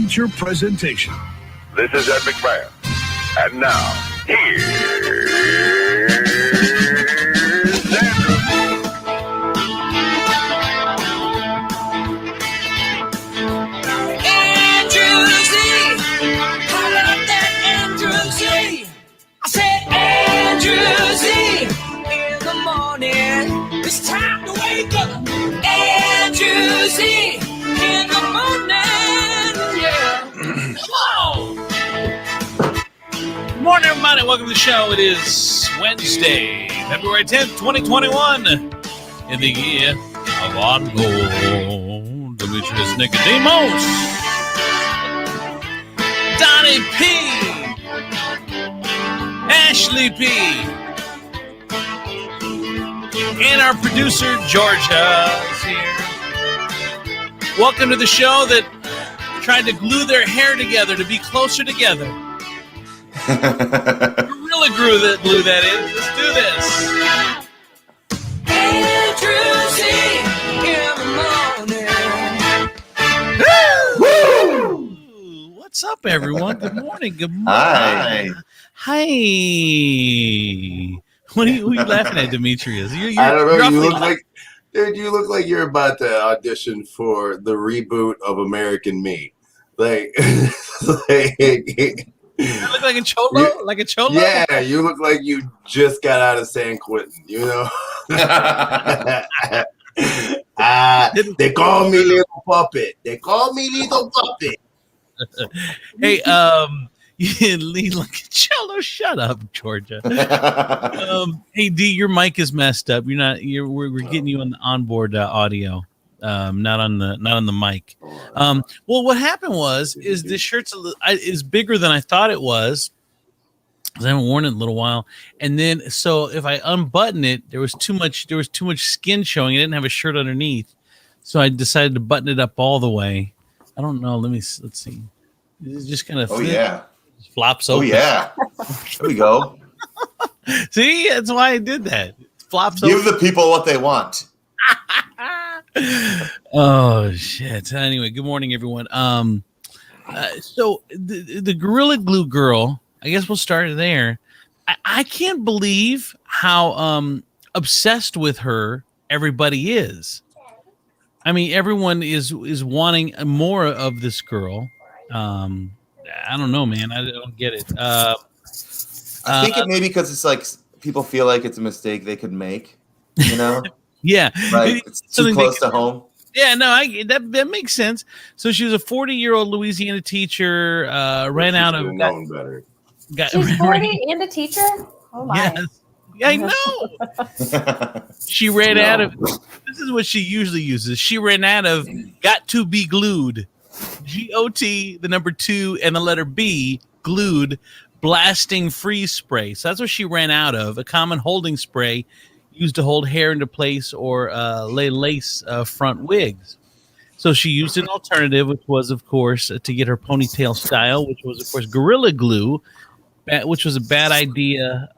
feature presentation. This is Ed McMahon. And now, here's Andrew. Andrew Z. I love that Andrew Z. I said Andrew Z. In the morning, it's time to wake up. Andrew Z. In the morning, yeah. Come on. Good morning, everybody. Welcome to the show. It is Wednesday, February 10th, 2021, in the year of our Lord, Demetrius Nicodemus, Donny P, Ashley P, and our producer, Georgia, is here. Welcome to the show that tried to glue their hair together to be closer together. Gorilla glue that in. Let's do this. Andrew Z. In the morning. Woo! What's up, everyone? Good morning. Good morning. Hi. Hi. What are you laughing at, Demetrius? You're I don't know. roughly- You look like you're about to audition for the reboot of American Me. Like, You look like a cholo? Like a cholo? Yeah, you look like you just got out of San Quentin, you know? They call me little puppet. Hey, you lead like a cello. Shut up, Georgia. Hey, D, your mic is messed up. We're getting you on the onboard audio, not on the mic. Well, what happened is this shirt's is bigger than I thought it was. 'Cause I haven't worn it in a little while, and then so if I unbutton it, there was too much skin showing. I didn't have a shirt underneath, so I decided to button it up all the way. I don't know. Let's see. It's just kind of flops open. Oh yeah. There we go. See, that's why I did that. It flops open. Give the people what they want. Oh shit. Anyway, good morning, everyone. So the Gorilla Glue girl. I guess we'll start there. I can't believe how obsessed with her everybody is. I mean, everyone is wanting more of this girl. I don't know, man. I don't get it. I think it may be because it's like people feel like it's a mistake they could make, you know? Yeah. Like it's too close to home. Yeah, no, that makes sense. So she was a 40-year-old Louisiana teacher, ran out of... She's 40 and a teacher? Oh, my. Yes. Yeah, I know. She ran out of... This is what she usually uses. She ran out of got to be glued. GOT, the number 2, and the letter B, glued, blasting freeze spray. So that's what she ran out of, a common holding spray used to hold hair into place or lay lace front wigs. So she used an alternative, which was, of course, to get her ponytail style, which was, of course, Gorilla Glue, which was a bad idea.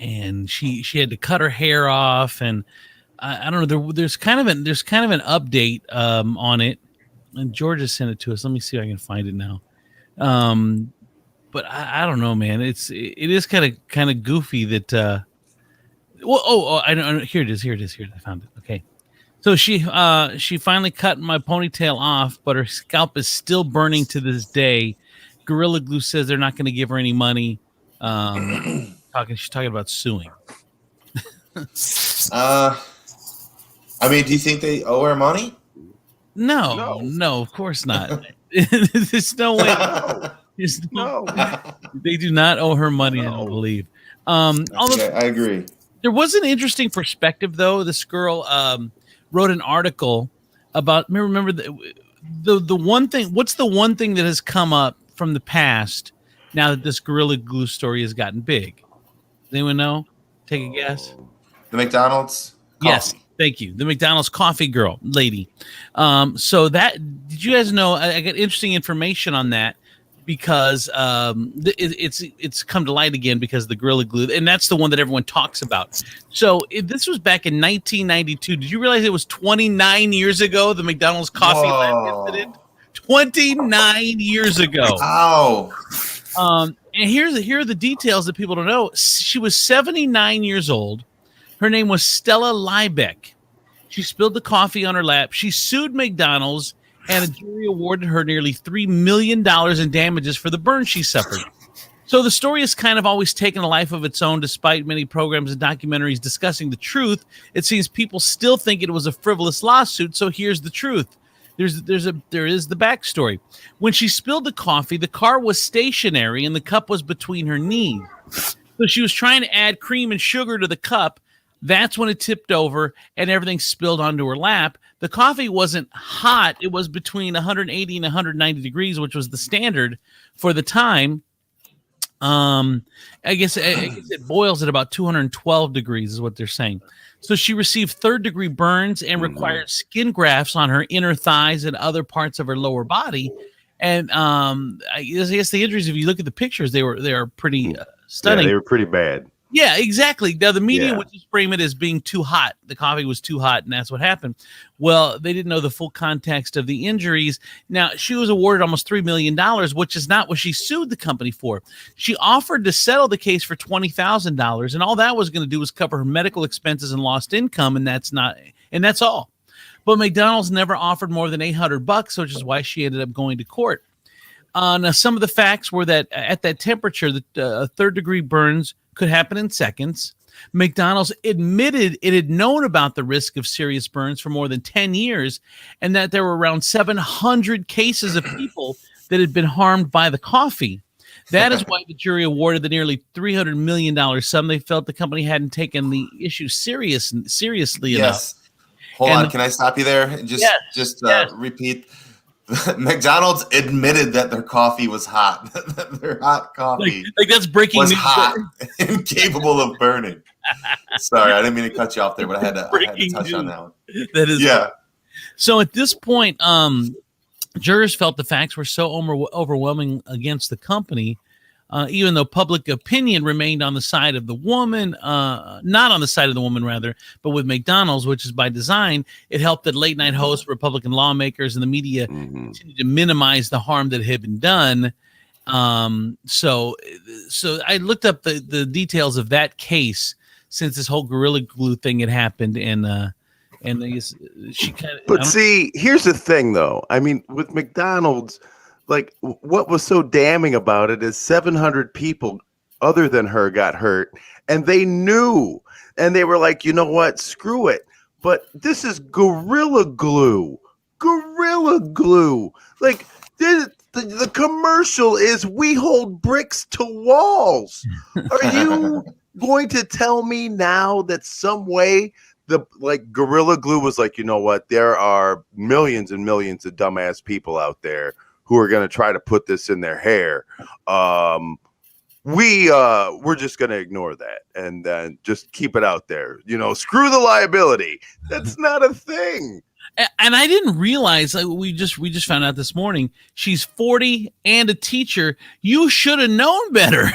And she had to cut her hair off, and I don't know. There's kind of an update on it, and Georgia sent it to us. Let me see if I can find it now. But I don't know, man. It is kind of goofy that. I don't. Here it is. I found it. Okay. So she finally cut my ponytail off, but her scalp is still burning to this day. Gorilla Glue says they're not going to give her any money. She's talking about suing. I mean, do you think they owe her money? No, of course not. There's no way. No. They do not owe her money, I don't believe. I agree. There was an interesting perspective, though. This girl wrote an article about. Remember the one thing. What's the one thing that has come up from the past now that this Gorilla Glue story has gotten big? Does anyone know? Take a guess. The McDonald's coffee. Yes, thank you. The McDonald's coffee lady. So did you guys know? I got interesting information on that because it's come to light again because of the Gorilla Glue, and that's the one that everyone talks about. So this was back in 1992. Did you realize it was 29 years ago the McDonald's coffee lab incident? 29 years ago. Wow. And here are the details that people don't know. She was 79 years old. Her name was Stella Liebeck. She spilled the coffee on her lap. She sued McDonald's, and a jury awarded her nearly $3 million in damages for the burn she suffered. So the story has kind of always taken a life of its own, despite many programs and documentaries discussing the truth. It seems people still think it was a frivolous lawsuit. So here's the truth. There is the backstory. When she spilled the coffee, the car was stationary and the cup was between her knees. So she was trying to add cream and sugar to the cup. That's when it tipped over and everything spilled onto her lap. The coffee wasn't hot. It was between 180 and 190 degrees, which was the standard for the time. I guess it boils at about 212 degrees is what they're saying. So she received third-degree burns and required skin grafts on her inner thighs and other parts of her lower body. And I guess the injuries, if you look at the pictures, they are pretty stunning. Yeah, they were pretty bad. Yeah, exactly. Now, the media would just frame it as being too hot. The coffee was too hot, and that's what happened. Well, they didn't know the full context of the injuries. Now, she was awarded almost $3 million, which is not what she sued the company for. She offered to settle the case for $20,000, and all that was going to do was cover her medical expenses and lost income, and that's all. But McDonald's never offered more than $800, which is why she ended up going to court. Now, some of the facts were that at that temperature, the third-degree burns could happen in seconds. McDonald's admitted it had known about the risk of serious burns for more than 10 years and that there were around 700 cases of people that had been harmed by the coffee. That is why the jury awarded the nearly $300 million sum. They felt the company hadn't taken the issue seriously enough. Hold on. Can I stop you there? Just repeat. McDonald's admitted that their coffee was hot. Their hot coffee like that's breaking was news. hot and capable of burning. Sorry, I didn't mean to cut you off there, but I had to touch on that one. That is So at this point, jurors felt the facts were so overwhelming against the company, even though public opinion remained on the side of the woman, not on the side of the woman, rather, but with McDonald's, which is by design. It helped that late night hosts, Republican lawmakers, and the media continued to minimize the harm that had been done. So I looked up the details of that case since this whole Gorilla Glue thing had happened, and she kind of. But see, here's the thing, though. I mean, with McDonald's. Like, what was so damning about it is 700 people other than her got hurt, and they knew, and they were like, you know what, screw it. But this is Gorilla Glue. Gorilla Glue. Like, the commercial is we hold bricks to walls. Are you going to tell me now that some way Gorilla Glue was like, you know what, there are millions and millions of dumbass people out there who are going to try to put this in their hair. We're just going to ignore that and then just keep it out there. You know, screw the liability. That's not a thing. And I didn't realize, we just found out this morning, she's 40 and a teacher. You should have known better.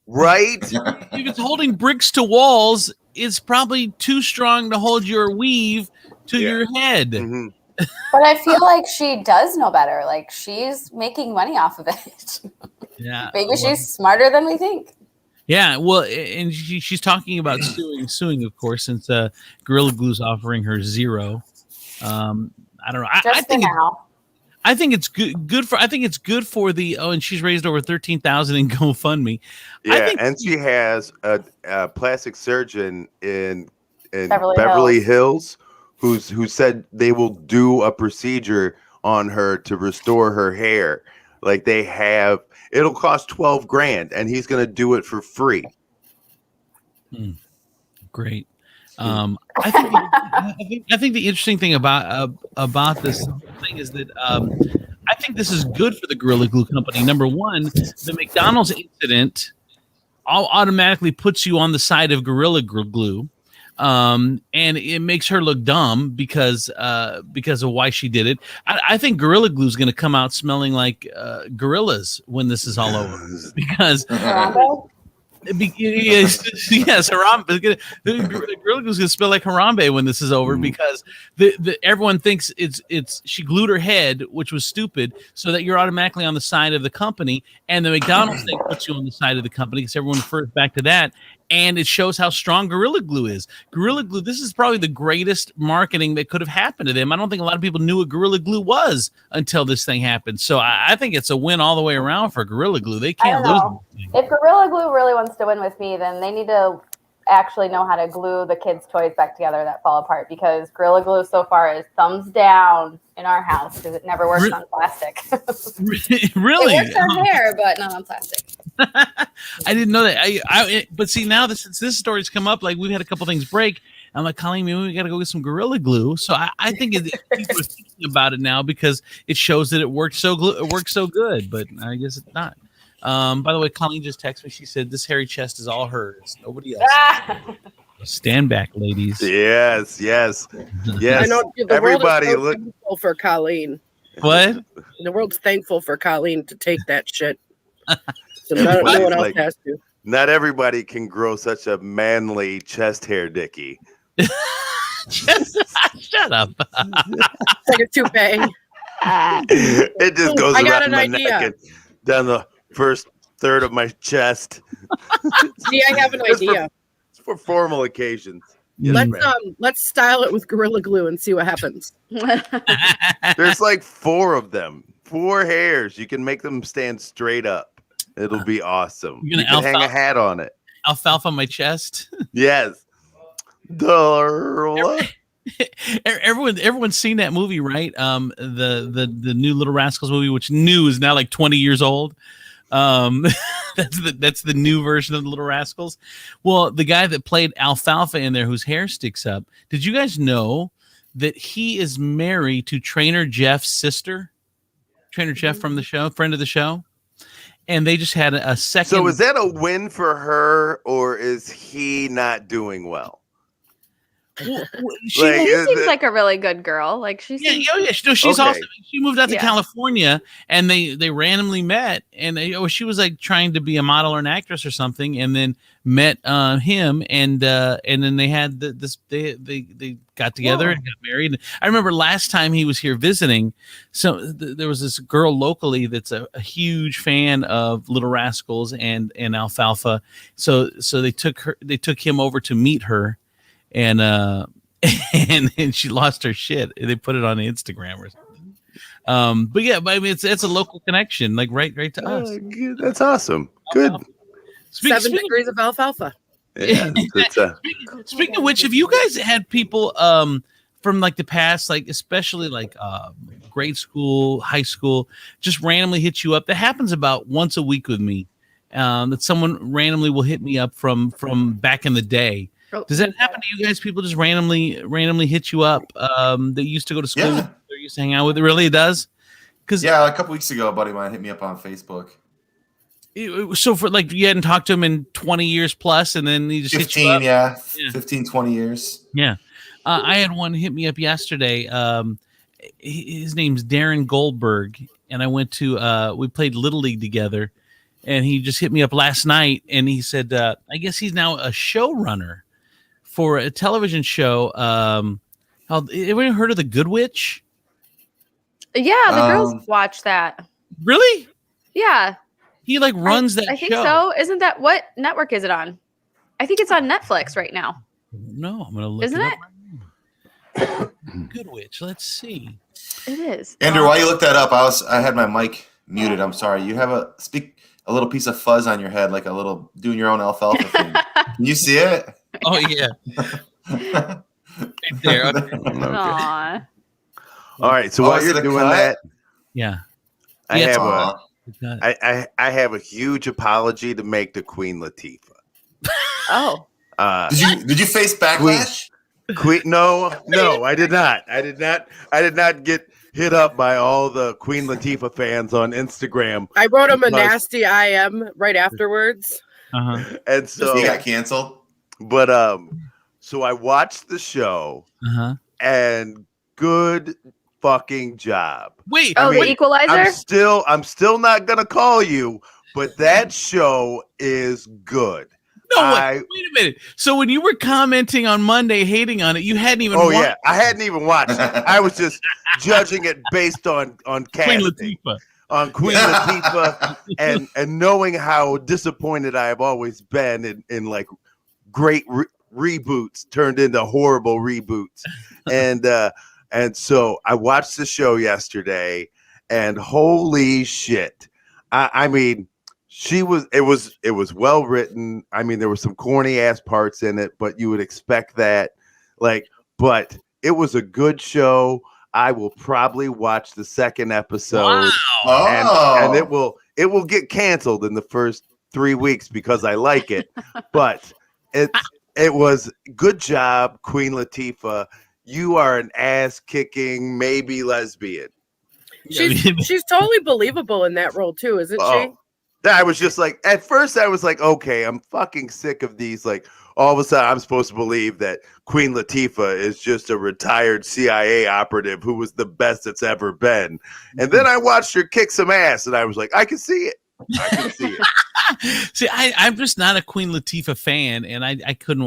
Right? If it's holding bricks to walls, it's probably too strong to hold your weave to your head. Mm-hmm. But I feel like she does know better. Like, she's making money off of it. Yeah. Maybe she's smarter than we think. Yeah, well, and she's talking about suing, of course, since Gorilla Glue's offering her $0. I don't know. I think it's good for. I think it's good for the. Oh, and she's raised over $13,000 in GoFundMe. Yeah, and she has a plastic surgeon in Beverly Hills who said they will do a procedure on her to restore her hair. Like, they have, it'll cost $12,000, and he's going to do it for free. Great. I think the interesting thing about this thing is that I think this is good for the Gorilla Glue company. Number one, the McDonald's incident automatically puts you on the side of Gorilla Glue. And it makes her look dumb because of why she did it. I think Gorilla Glue is going to come out smelling like gorillas when this is all over. Because Yes, Harambe. The Gorilla Glue's gonna smell like Harambe when this is over because everyone thinks it's she glued her head, which was stupid, so that you're automatically on the side of the company, and the McDonald's thing puts you on the side of the company because everyone refers back to that, and it shows how strong Gorilla Glue is. Gorilla Glue. This is probably the greatest marketing that could have happened to them. I don't think a lot of people knew what Gorilla Glue was until this thing happened. So I think it's a win all the way around for Gorilla Glue. They can't lose. If Gorilla Glue really wants to win with me, then they need to actually know how to glue the kids' toys back together that fall apart, because Gorilla Glue so far is thumbs down in our house because it never works on plastic. Really? It works on hair, but not on plastic. I didn't know that. But see, now since this story's come up, like we've had a couple things break. I'm like, Colleen, maybe we got to go get some Gorilla Glue. So I think people are thinking about it now because it shows that it works so good. But I guess it's not. By the way, Colleen just texted me. She said this hairy chest is all hers. Nobody else. Stand back, ladies. Yes. I know Everybody the world is so look thankful for Colleen. What? The world's thankful for Colleen to take that shit. So no one else has to. Not everybody can grow such a manly chest hair, Dickie. Shut up. It's like a toupee. It just goes I got around an my idea. neck and down the first third of my chest. See, I have an idea. It's for formal occasions. Let's style it with Gorilla Glue and see what happens. There's like 4 of them. 4 hairs. You can make them stand straight up. It'll be awesome. You can hang a hat on it. Alfalfa on my chest. Yes. Everyone's seen that movie, right? The new Little Rascals movie, which new is now like 20 years old. That's the new version of the Little Rascals. Well, the guy that played Alfalfa in there, whose hair sticks up. Did you guys know that he is married to Trainer Jeff's sister? Trainer Jeff from the show, friend of the show. And they just had a second. So is that a win for her, or is he not doing well? She seems like a really good girl. Like she's she's awesome. She moved out to California, and they randomly met, and she was like trying to be a model or an actress or something, and then met him, and then they had they got together and got married. I remember last time he was here visiting, so there was this girl locally that's a huge fan of Little Rascals and Alfalfa, so they took him over to meet her. And she lost her shit. They put it on Instagram or something. But I mean, it's a local connection, like right to us. That's awesome. Good. 7 degrees of alfalfa. Yeah. Speaking of which, have you guys had people from like the past, like especially like grade school, high school, just randomly hit you up? That happens about once a week with me. That someone randomly will hit me up from back in the day. Does that happen to you guys? People just randomly hit you up that used to go to school with, or used to hang out with? It really does? A couple weeks ago, a buddy of mine hit me up on Facebook. So for like you hadn't talked to him in 20 years plus, and then he just 15, hit you up? 15, 20 years. Yeah. I had one hit me up yesterday. His name's Darren Goldberg, and I went to we played Little League together, and he just hit me up last night, and he said I guess he's now a showrunner for a television show. Everyone heard of The Good Witch? Yeah, the girls watch that. Really? Yeah. He like runs that show. I think so. Isn't that what network is it on? I think it's on Netflix right now. No, I'm gonna look. Isn't it? Good Witch. Let's see. It is. Andrew, while you look that up, I had my mic muted. I'm sorry. You have a little piece of fuzz on your head, like a little doing your own alfalfa thing. Can you see it? Oh yeah. Right there. Okay. Aww. All right. So while you're doing that, I have a huge apology to make to Queen Latifah. Oh. Did you face backlash? Queen? No, I did not. I did not get hit up by all the Queen Latifah fans on Instagram. I wrote him a nasty IM right afterwards. And so he got canceled. But so I watched the show, and good fucking job. Wait, the Equalizer? I'm still not gonna call you, but that show is good. Wait a minute. So when you were commenting on Monday, hating on it, you hadn't even. Oh yeah, I hadn't even watched it. I was just judging it based on Queen casting, Latifah. on Queen Latifah, and knowing how disappointed I have always been in like great reboots turned into horrible reboots, and so I watched the show yesterday, and holy shit, I mean. It was well written. I mean, there were some corny ass parts in it, but you would expect that. But it was a good show. I will probably watch the second episode, and it will get canceled in the first 3 weeks because I like it. But it was good job, Queen Latifah. You are an ass kicking, maybe lesbian. She's totally believable in that role too, isn't she? I was just like, at first I was like, okay, I'm fucking sick of these. Like, all of a sudden I'm supposed to believe that Queen Latifah is just a retired CIA operative who was the best it's ever been. And then I watched her kick some ass and I was like, I can see it. I can see it. See, I'm just not a Queen Latifah fan, and I can't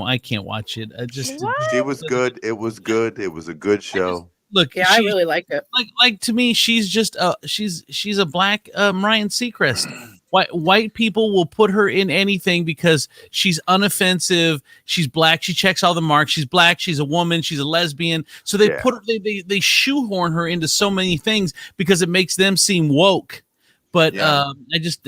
watch it. She was good. It was good. It was a good show. Look, yeah, I really liked it. Like to me, she's just she's a black Ryan Seacrest. White people will put her in anything because she's unoffensive. She's black. She checks all the marks. She's black. She's a woman. She's a lesbian. So they shoehorn her into so many things because it makes them seem woke. But she's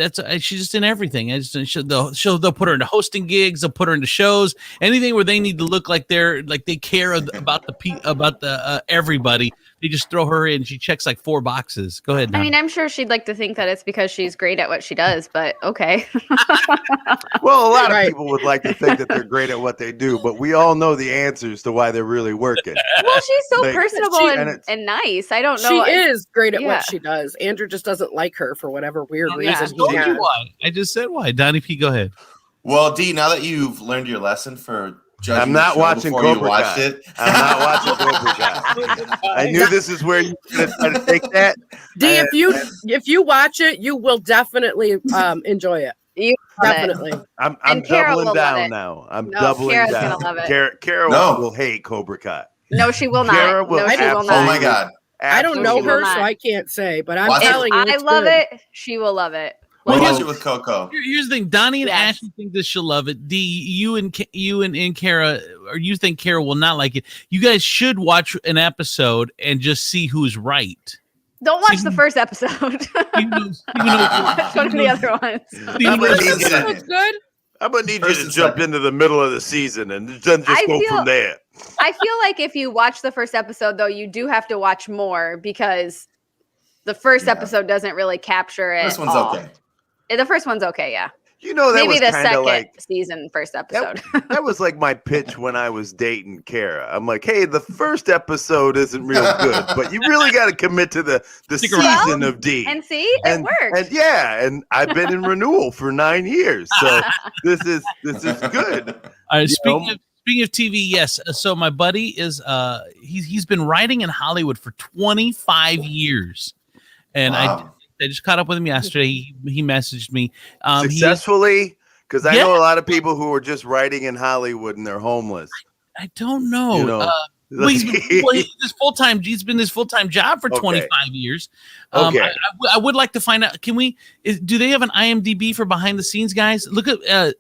just in everything. They'll put her into hosting gigs. They'll put her into shows. Anything where they need to look like they care about the everybody. They just throw her in. She checks like 4 boxes. Go ahead, Donny. I mean, I'm sure she'd like to think that it's because she's great at what she does, but okay. Well, a lot of people would like to think that they're great at what they do, but we all know the answers to why they're really working. Well, she's so personable and nice. I don't know. She is great at what she does. Andrew just doesn't like her for whatever weird reason. I just said why. Donny P, go ahead. Well, D, now that you've learned your lesson for judging I'm not watching Cobra Kai. I'm not watching Cobra Kai. I knew this is where you were going to take that. D, if you watch it, you will definitely enjoy it. You definitely. I'm doubling down now. I'm doubling Kara's down. Gonna love it. Kara will hate Cobra Kai. No, she will not. Kara will she will not. Oh my God. I don't know her, so I can't say, but I'm telling you, I love it. She will love it. Watch it with Coco. Here's the thing: Donny and Ashley think that she'll love it. D, you and Kara, or you think Kara will not like it. You guys should watch an episode and just see who's right. Don't watch the first episode. Watch one of the other ones. That's good. I'm gonna need you to jump into the middle of the season and then just go from there. I feel like if you watch the first episode, though, you do have to watch more because the first episode doesn't really capture it. This one's okay. The first one's okay, yeah. You know, that maybe was the second like, season, first episode. That was like my pitch when I was dating Kara. I'm like, hey, the first episode isn't real good, but you really got to commit to the season of D. And see, it worked. And I've been in renewal for 9 years, so this is good. Speaking of TV, yes. So my buddy is he's been writing in Hollywood for 25 years, and I just caught up with him yesterday. He messaged me successfully, because I know a lot of people who are just writing in Hollywood and they're homeless. I don't know. He's been his full-time job for 25 years. I would like to find out. Do they have an IMDb for behind the scenes guys? Look at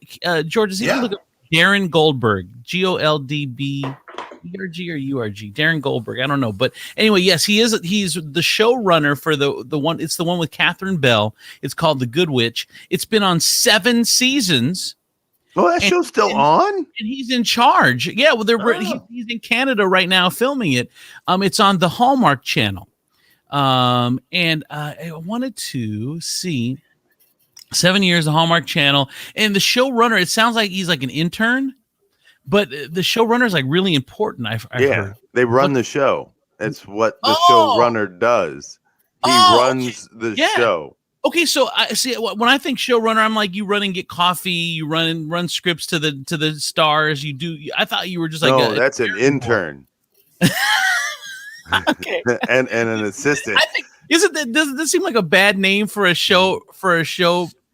George. Look at Darren Goldberg, GOLDB. ERG or URG, Darren Goldberg. I don't know, but anyway, yes, he's the showrunner for the one. It's the one with Catherine Bell. It's called The Good Witch. It's been on 7 seasons. Well, that show's still on, and he's in charge. Yeah, well, he's in Canada right now filming it. It's on the Hallmark Channel, and I wanted to see 7 years the Hallmark Channel, and the showrunner. It sounds like he's like an intern. But the showrunner is like really important. I've heard. They run the show. That's what the showrunner does. He runs the show. Okay, so I see when I think showrunner, I'm like you run and get coffee, you run scripts to the stars. You do. I thought you were just like that's an intern. Okay, and an assistant. I think does this seem like a bad name for a show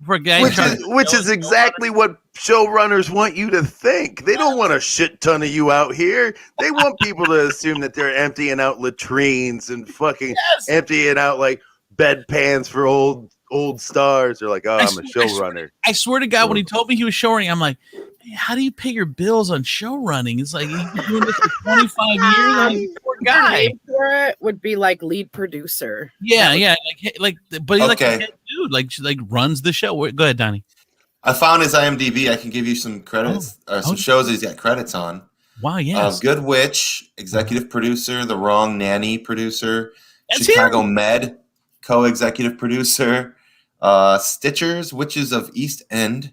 For a guy which is exactly what showrunners want you to think. They don't want a shit ton of you out here. They want people to assume that they're emptying out latrines and fucking emptying out like bedpans for old stars. They're like, oh, I'm a showrunner. I swear to God, when he told me he was showrunning, I'm like, hey, how do you pay your bills on show running? It's like, you've been doing this for 25 years. Like, poor guy. For it would be like lead producer. Yeah. Like, but he's like a head dude, like runs the show. Go ahead, Donnie. I found his IMDb. I can give you some credits or some shows that he's got credits on. Wow, yes. Good Witch, executive producer. The Wrong Nanny, producer. That's Chicago him. Med, co-executive producer. Stitchers, Witches of East End,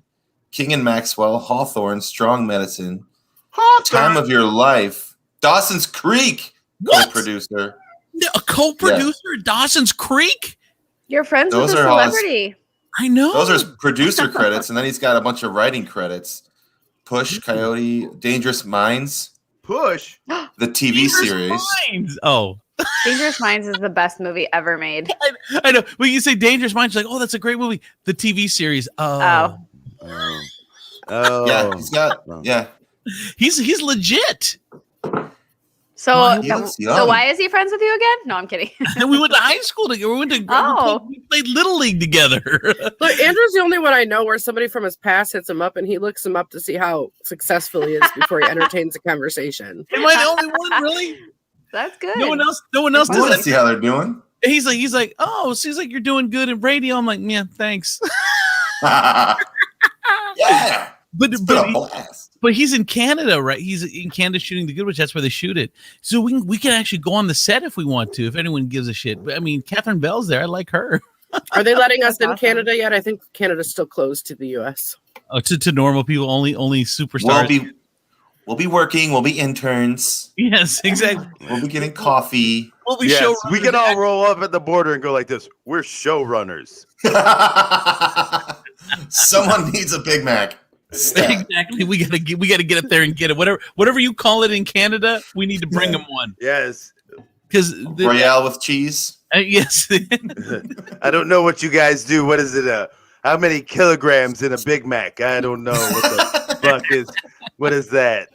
King and Maxwell, Hawthorne, Strong Medicine, Time of Your Life, Dawson's Creek, co-producer. A co-producer at Dawson's Creek? You're friends with a celebrity. I know. Those are his producer credits, and then he's got a bunch of writing credits. Push, Coyote, Dangerous Minds. Push? The TV series. Minds. Oh. Dangerous Minds is the best movie ever made. I know. When you say Dangerous Minds, you're like, oh, that's a great movie. The TV series. Oh. Yeah, he's got, He's legit. So why is he friends with you again? No, I'm kidding. We went to high school together. We played Little League together. Look, Andrew's the only one I know where somebody from his past hits him up and he looks him up to see how successful he is before he entertains a conversation. Am I the only one, really? That's good. No one else I want to see how they're doing. He's like, oh, seems like you're doing good in radio. I'm like, yeah, thanks. Yeah. But he's in Canada, right? He's in Canada shooting The Good Witch. That's where they shoot it. So we can actually go on the set if we want to, if anyone gives a shit. But I mean, Catherine Bell's there. I like her. Are they letting us in Canada yet? I think Canada's still closed to the U.S. Oh, to normal people, only superstars. We'll be working. We'll be interns. Yes, exactly. We'll be getting coffee. We'll be we can all roll up at the border and go like this. We're showrunners. Someone needs a Big Mac. Exactly. We gotta get up there and get it. Whatever you call it in Canada, we need to bring them one. Yes. Because Royale with cheese. Yes. I don't know what you guys do. What is it? How many kilograms in a Big Mac? I don't know what the fuck is. What is that?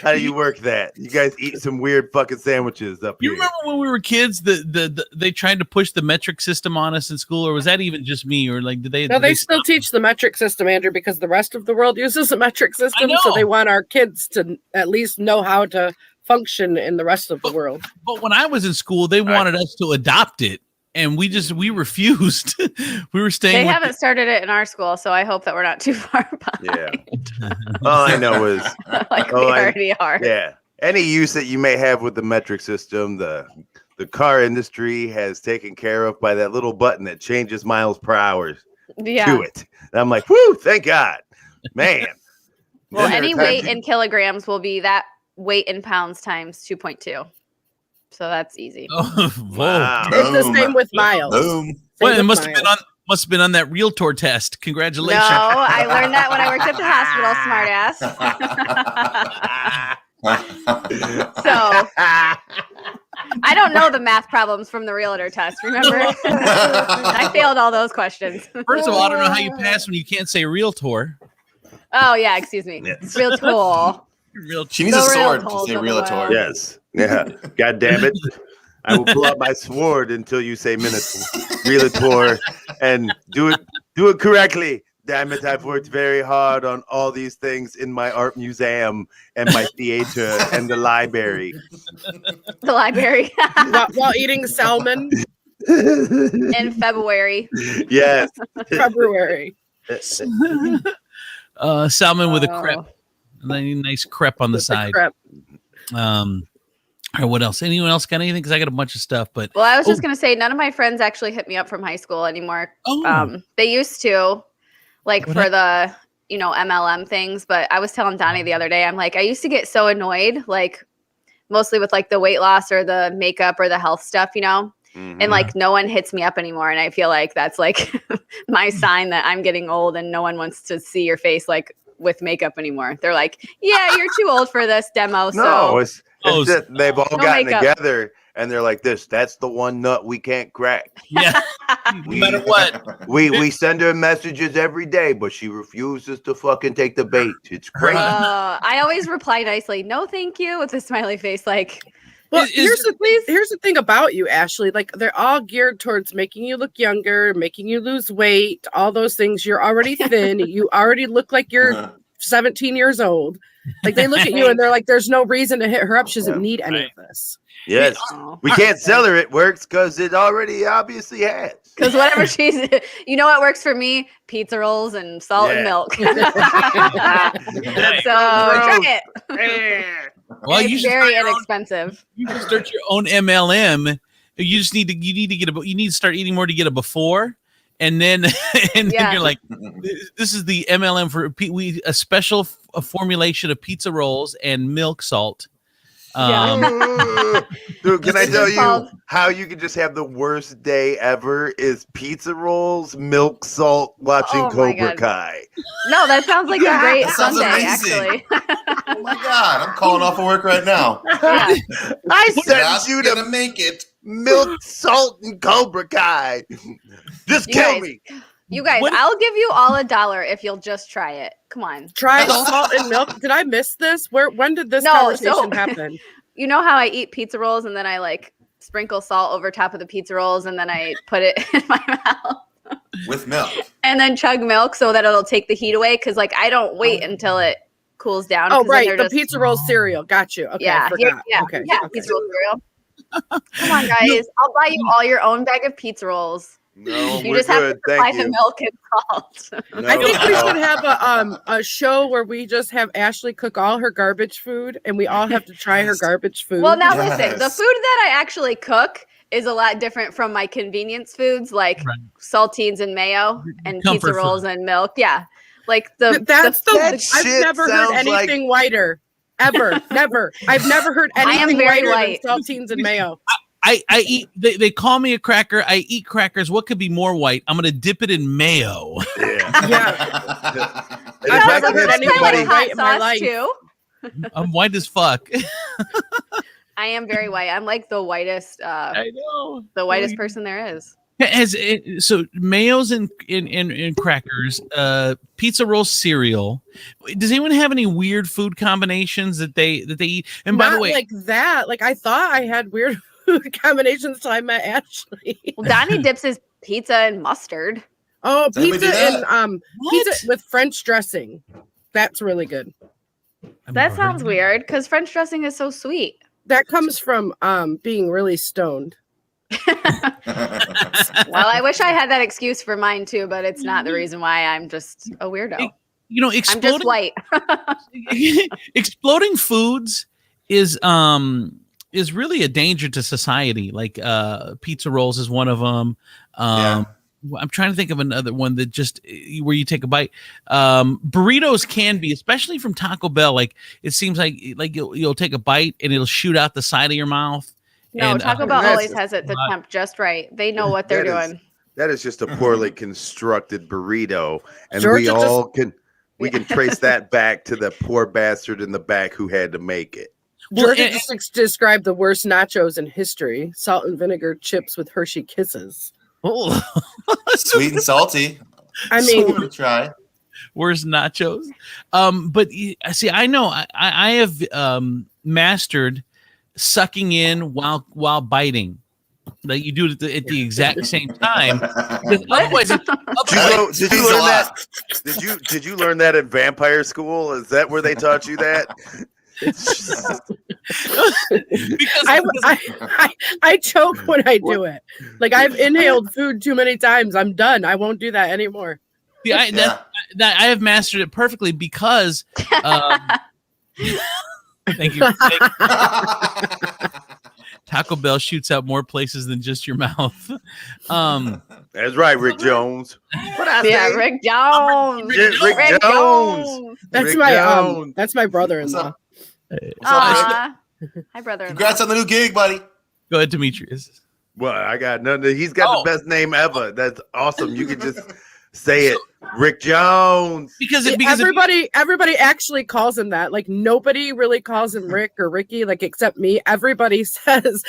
How do you work that? You guys eat some weird fucking sandwiches up here. You remember when we were kids, they tried to push the metric system on us in school, or was that even just me? Or like, did they? No, they still teach the metric system, Andrew, because the rest of the world uses the metric system. So they want our kids to at least know how to function in the rest of the world. But when I was in school, they wanted us to adopt it. And we refused. We were staying. They haven't started it in our school, so I hope that we're not too far behind. Yeah. All I know is we already are. Yeah. Any use that you may have with the metric system, the car industry has taken care of by that little button that changes miles per hour to it. And I'm like, whoo, thank God. Man. Well, any weight in kilograms will be that weight in pounds times 2.2. So that's easy. Oh, wow. It's the same with miles. Well, it must have been on that Realtor test. Congratulations. No, I learned that when I worked at the hospital, smartass. So I don't know the math problems from the Realtor test. Remember, I failed all those questions. First of all, I don't know how you pass when you can't say Realtor. Oh yeah, excuse me. Yes. Realtor. She needs a sword to say Realtor. Yes. Yeah. God damn it. I will pull out my sword until you say Realtor and do it correctly. Damn it, I've worked very hard on all these things in my art museum and my theater and the library. The library. while eating salmon. In February. Yes. February. Salmon with a crepe. Nice crepe on the side. All right, what else? Anyone else got anything? Because I got a bunch of stuff. But I was just gonna say, none of my friends actually hit me up from high school anymore. They used to, for the MLM things. But I was telling Donnie the other day, I'm like, I used to get so annoyed, mostly with the weight loss or the makeup or the health stuff, Mm-hmm. And no one hits me up anymore. And I feel like that's my sign that I'm getting old and no one wants to see your face with makeup anymore. They're like, yeah, you're too old for this demo. No, it's just they've all gotten together and they're like this. That's the one nut we can't crack. Yeah. No matter what. We send her messages every day, but she refuses to fucking take the bait. It's great. I always reply nicely, no, thank you, with a smiley face. Like, well, here's the thing about you, Ashley. Like, they're all geared towards making you look younger, making you lose weight, all those things. You're already thin. You already look like you're 17 years old. Like, they look at you and they're like, there's no reason to hit her up. She doesn't need any of this. Yes. We can't sell her it works because it already obviously has. Because whatever you know what works for me? Pizza rolls and salt and milk. So try it. Well, it's very inexpensive. You can start your own MLM. You just need to start eating more to get a before, and then then you're like, this is the MLM for a special formulation of pizza rolls and milk salt. Dude, can I tell you how you can just have the worst day ever is pizza rolls, milk salt, watching Cobra Kai. No, that sounds like a great Sunday, actually. Oh my God, I'm calling off of work right now. I sent you to make it. Milk, salt, and Cobra Kai. Just kill me. You guys, I'll give you all $1 if you'll just try it. Come on. Try salt and milk. Did I miss this? When did this conversation happen? You know how I eat pizza rolls and then I like sprinkle salt over top of the pizza rolls and then I put it in my mouth. With milk. And then chug milk so that it'll take the heat away. Because like I don't wait until it cools down. Oh, right. The pizza roll cereal. Got you. Okay. Yeah. Okay. Yeah. Pizza roll cereal. Come on, guys. I'll buy you all your own bag of pizza rolls. No, you just have to supply the milk and salt. I think we should have a show where we just have Ashley cook all her garbage food, and we all have to try her garbage food. Well, now listen, the food that I actually cook is a lot different from my convenience foods, like saltines and mayo and pizza rolls and milk. Yeah, like I've never heard anything whiter. Ever, never. I've never heard anything whiter than saltines and mayo. I eat. They call me a cracker. I eat crackers. What could be more white? I'm gonna dip it in mayo. Yeah. I've never heard anybody white in my life. Too. I'm white as fuck. I am very white. I'm like the whitest. I know the whitest person there is. So mayos and crackers, pizza roll cereal. Does anyone have any weird food combinations that they eat? And by the way, like that. Like I thought I had weird food combinations until I met Ashley. Well, Donny dips his pizza in mustard. Oh, pizza and pizza with French dressing. That's really good. That sounds weird because French dressing is so sweet. That comes from being really stoned. Well, I wish I had that excuse for mine too, but it's not the reason why. I'm just a weirdo. I'm just white. Exploding foods is really a danger to society. Like pizza rolls is one of them. I'm trying to think of another one that just where you take a bite. Burritos can be, especially from Taco Bell. Like it seems like you'll take a bite and it'll shoot out the side of your mouth. No, and, Taco Bell always has it the temp just right. They know what they're doing. That is just a poorly constructed burrito, and we can trace that back to the poor bastard in the back who had to make it. Georgia just described the worst nachos in history: salt and vinegar chips with Hershey Kisses. Oh, sweet and salty. I mean, try. Worst nachos. But see, I know I have mastered sucking in while biting. Like you do it at the exact same time. Otherwise, did you learn that at vampire school? Is that where they taught you that? I choke when I do it. Like I've inhaled food too many times. I'm done. I won't do that anymore. Yeah, I have mastered it perfectly because. Thank you. Taco Bell shoots out more places than just your mouth. That's right, Rick Jones. Rick Jones. Rick Jones. That's my brother-in-law. Hi, brother-in-law. Congrats on the new gig, buddy. Go ahead, Demetrius. Well, I got nothing. He's got the best name ever. That's awesome. You can just Say it, Rick Jones. Because everybody actually calls him that. Like nobody really calls him Rick or Ricky, like except me. Everybody says,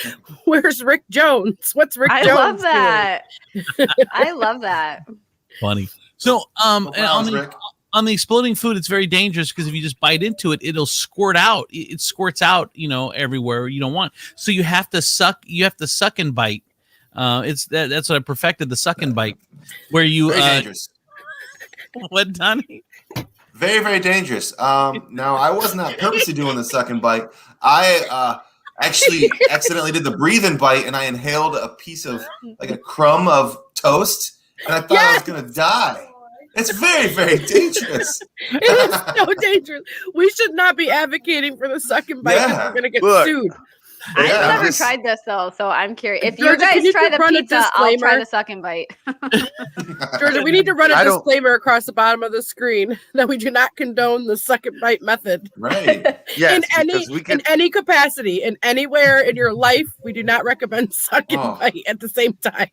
"Where's Rick Jones? What's Rick Jones?" I love that. I love that. Funny. So, on the exploding food, it's very dangerous because if you just bite into it, it'll squirt out. It squirts out, everywhere you don't want. So you have to suck. You have to suck and bite. That's what I perfected, the suck and bite, where you very dangerous. What, Donny? Very, very dangerous. Now I was not purposely doing the suck and bite. I actually accidentally did the breathe and bite, and I inhaled a piece of like a crumb of toast, and I thought I was gonna die. It's very, very dangerous. It is so dangerous. We should not be advocating for the suck and bite because we're going to get sued. I've never tried this though, so I'm curious. If you guys try the pizza, I'll try the suck and bite. Georgia, we need to run a disclaimer across the bottom of the screen that we do not condone the suck and bite method. Right. Yes. In any capacity, in anywhere in your life, we do not recommend suck and bite at the same time.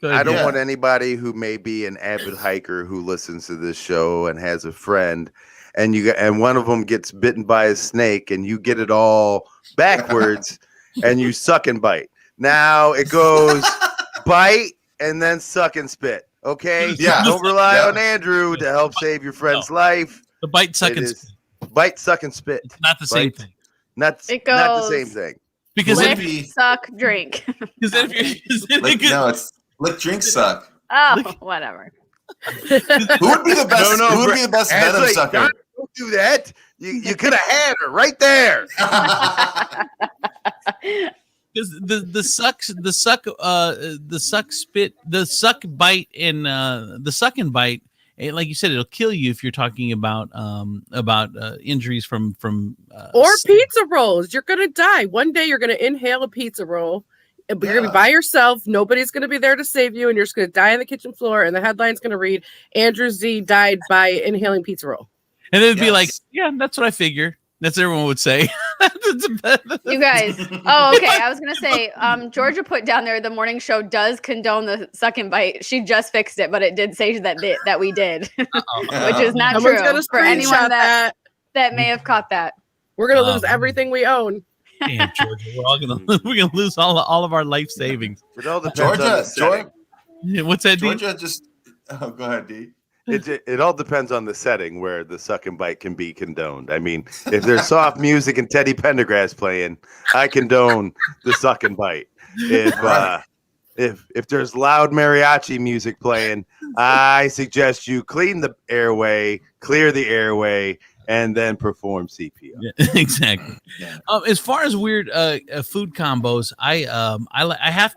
I don't want anybody who may be an avid hiker who listens to this show and has a friend, and one of them gets bitten by a snake, and you get it all backwards, and you suck and bite. Now it goes bite and then suck and spit. Okay, don't rely on Andrew to help save your friend's life. The bite, suck, and spit. Bite, suck, and spit. It's not the same thing. Not the same thing. Because lick, suck, drink. No, it's lick, drink, suck. Oh, whatever. Who would be the best? Who would be the best venom sucker? Don't do that. You could have had her right there. Because the suck bite and the suck and bite, like you said, it'll kill you if you're talking about injuries from or pizza rolls. You're gonna die one day. You're gonna inhale a pizza roll. But you're gonna be by yourself. Nobody's gonna be there to save you, and you're just gonna die on the kitchen floor. And the headline's gonna read, "Andrew Z died by inhaling pizza roll." And it'd be like, "Yeah, that's what I figure." That's what everyone would say. You guys. Oh, okay. I was gonna say, Georgia put down there the morning show does condone the suck and bite. She just fixed it, but it did say that we did, which is not true for anyone that may have caught that. We're gonna lose everything we own. Damn, Georgia, we're gonna lose all of our life savings. It all depends on the setting. What's that? Georgia just. Oh, go ahead, D. It all depends on the setting where the suck and bite can be condoned. I mean, if there's soft music and Teddy Pendergrass playing, I condone the suck and bite. If there's loud mariachi music playing, I suggest you clear the airway, and then perform CPR. Yeah, exactly. Yeah. As far as weird food combos, I have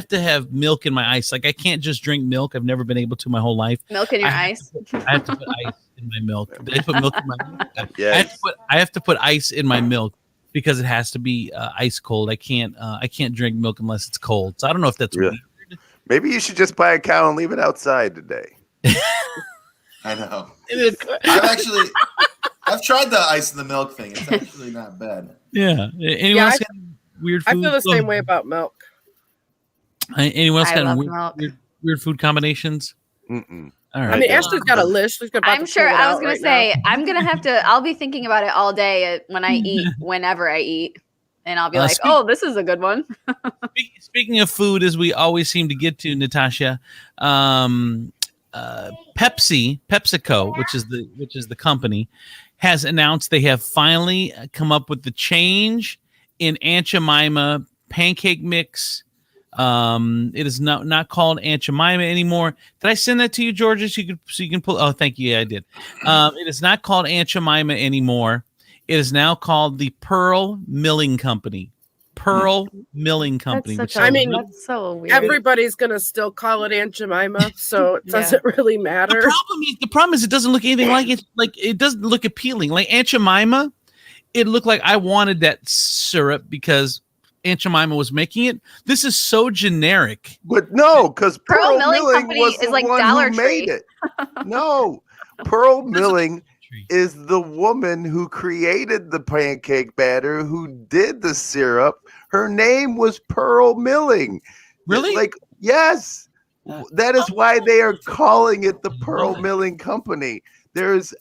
to have milk in my ice. Like I can't just drink milk. I've never been able to my whole life. Milk in your ice? I have to put ice in my milk. Did I put milk in my milk? Yes. I have to put ice in my milk because it has to be ice cold. I can't drink milk unless it's cold. So I don't know if that's weird. Maybe you should just buy a cow and leave it outside today. I know. I've tried the ice in the milk thing. It's actually not bad. Yeah. Anyone else got weird food? I feel the same way about milk. Anyone else got weird food combinations? Mm-mm. All right. I mean, Ashley's got a list. I'm sure. I was going to say, I'm going to have to. I'll be thinking about it all day when I eat, whenever I eat, and I'll be like, "Oh, this is a good one." Speaking of food, as we always seem to get to, Natasha. PepsiCo, which is the company, has announced they have finally come up with the change in Aunt Jemima pancake mix. It is not called Aunt Jemima anymore. Did I send that to you, Georgia? So you can pull. Oh, thank you. Yeah, I did. It is not called Aunt Jemima anymore. It is now called the Pearl Milling Company. Pearl Milling Company. That's so weird. Everybody's gonna still call it Aunt Jemima, so it doesn't really matter. The problem is it doesn't look anything like it. Like it doesn't look appealing. Like Aunt Jemima, it looked like I wanted that syrup because Aunt Jemima was making it. This is so generic. But no, because Pearl Milling Company is like Dollar Tree. Made it. No, Pearl Milling is the woman who created the pancake batter, who did the syrup. Her name was Pearl Milling. Really? Like, yes. That is why they are calling it the Pearl Milling Company. There's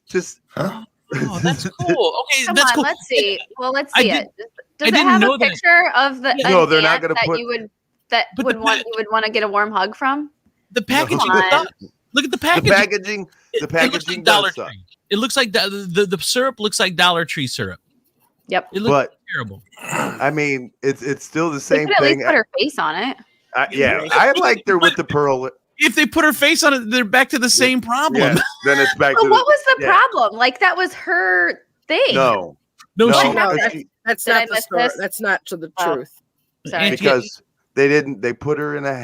just. Huh? Oh, that's cool. Okay, Come that's on, cool. let's see. Well, let's I see did- it. Does I it didn't have know a that- picture of the No, they're not ant gonna that put- you would But the want to get a warm hug from? The packaging. Come on. Look at the The packaging. packaging. It The looks packaging like Dollar does suck. Tree. It looks like the syrup looks like Dollar Tree syrup. Yep. It looks But terrible. I mean, it's still the They same could at least thing. put her face on it. Yeah, I liked her with the pearl. If they put her face on it, they're back to the same problem. Yeah, then it's back But to what was the yeah. problem? Like that was her thing. No, No, no, she- What happened? she- That's Did I not the miss story. this? That's not to the Oh. truth. Sorry. because they didn't. They put her in a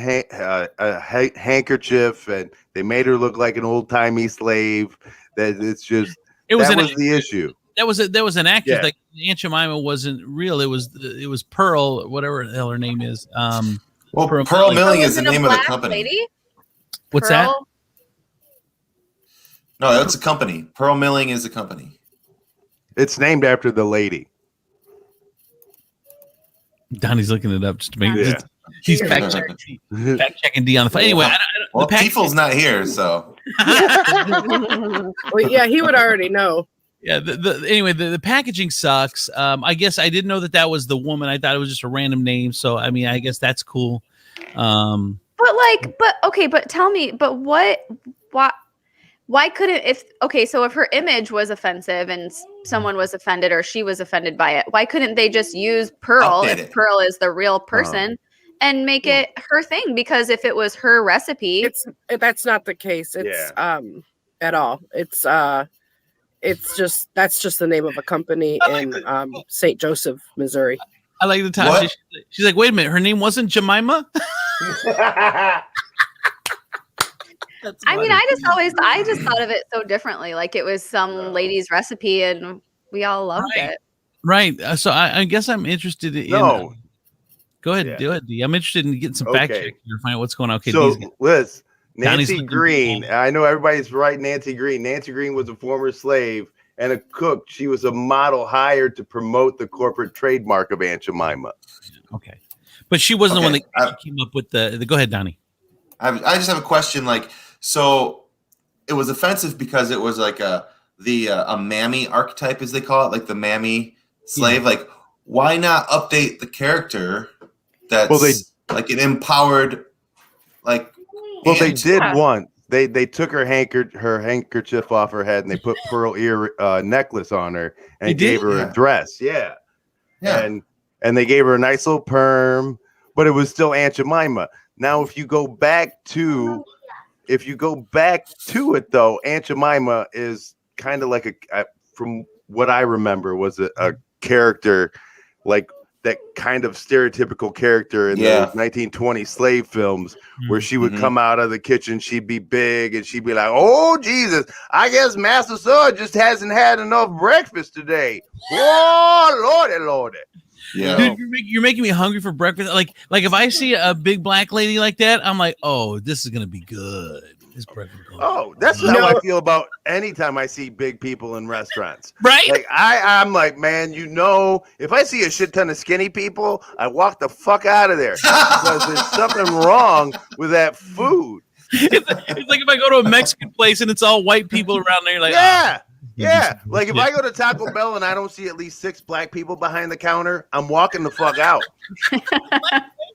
handkerchief and they made her look like an old timey slave. That it's just it was that an was the issue. that was an actress. Yeah. Like Aunt Jemima wasn't real. It was Pearl, whatever the hell her name is. Well, Pearl Pearl Milling. Milling Was is the it a name of the black company. lady? What's that? Pearl? No, that's a company. Pearl Milling is a company. It's named after the lady. Donnie's looking it up just to make Yeah. he's fact checking D on the phone. Anyway, Well, the package- Tiefel's not here, so Well, yeah, he would already know. Yeah. Anyway, the packaging sucks. I guess I didn't know that was the woman. I thought it was just a random name. So I mean, I guess that's cool. But tell me, why couldn't so if her image was offensive and someone was offended or she was offended by it, why couldn't they just use Pearl Update if it. Pearl is the real person and make it her thing? Because if it was her recipe, That's not the case. It's at all. It's just that's just the name of a company in St. Joseph, Missouri. I like the time What? she's like, wait a minute, her name wasn't Jemima. That's I mean, funny. I just thought of it so differently. Like it was some lady's recipe and we all loved Right. it. Right. So I guess I'm interested in. No. Go ahead, Yeah. do it, D. I'm interested in getting some fact Okay. check here to find out what's going on. Okay, So D's- Liz, Donnie's Nancy looking Green. for- I know everybody's right. Nancy Green. Nancy Green was a former slave and a cook. She was a model hired to promote the corporate trademark of Aunt Jemima. okay, but she wasn't the one Okay, that came up with the. Go ahead, Donnie. I just have a question. Like, so it was offensive because it was like a mammy archetype, as they call it, like the mammy slave. Like, why not update the character that's Well, they- like an empowered, like. Well, they aunt? did one. They took her handkerchief off her head and they put pearl ear necklace on her and They gave did? her Yeah. a dress. Yeah. Yeah. And they gave her a nice little perm, but it was still Aunt Jemima. Now, if you go back to it though, Aunt Jemima is kind of like from what I remember was a character like that kind of stereotypical character in Yeah. those 1920 slave films where she would Mhm. come out of the kitchen, she'd be big and she'd be like, "Oh Jesus, I guess Master Sword just hasn't had enough breakfast today." Oh Lordy. Yeah. Dude, you're making me hungry for breakfast. Like if I see a big black lady like that, I'm like, oh, this is gonna be good. This breakfast. is gonna be Oh, that's good. how I feel about anytime I see big people in restaurants. right. Like I'm like, man, if I see a shit ton of skinny people, I walk the fuck out of there because there's something wrong with that food. It's like if I go to a Mexican place and it's all white people around there, like Yeah. "Ah, Yeah. Like if I go to Taco Bell and I don't see at least 6 black people behind the counter, I'm walking the fuck out.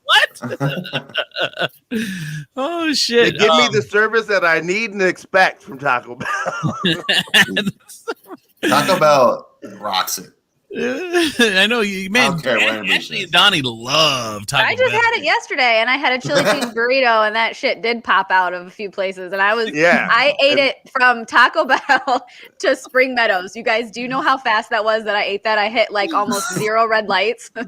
what? Oh They shit! give me the service that I need and expect from Taco Bell. Taco Bell rocks it. I know you, man. don't care what anybody Ashley says. and Donnie love Taco I just Bell. had it yesterday and I had a chili cheese burrito and that shit did pop out of a few places and I ate it from Taco Bell to Spring Meadows. You guys, do you know how fast that was that I ate that? I hit like almost 0 red lights. And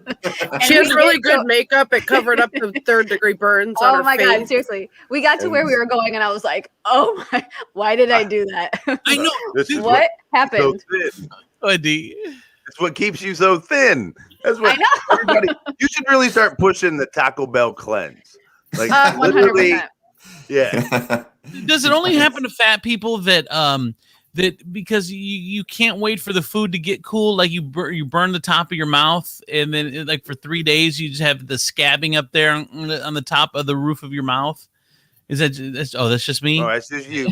She has we really did good go- makit It covered up the 3rd-degree burns on Oh her my face. god, seriously. We got to where we were going and I was like, oh my, why did I do that? I know. This is What so happened? thin. Oh, D. It's what keeps you so thin. That's what I know. everybody. You should really start pushing the Taco Bell cleanse. Like 100%. yeah. Does it only happen to fat people that because you can't wait for the food to get cool, like you burn the top of your mouth and then like for 3 days you just have the scabbing up there on the top of the roof of your mouth? Is that's just me? Oh, that's just you.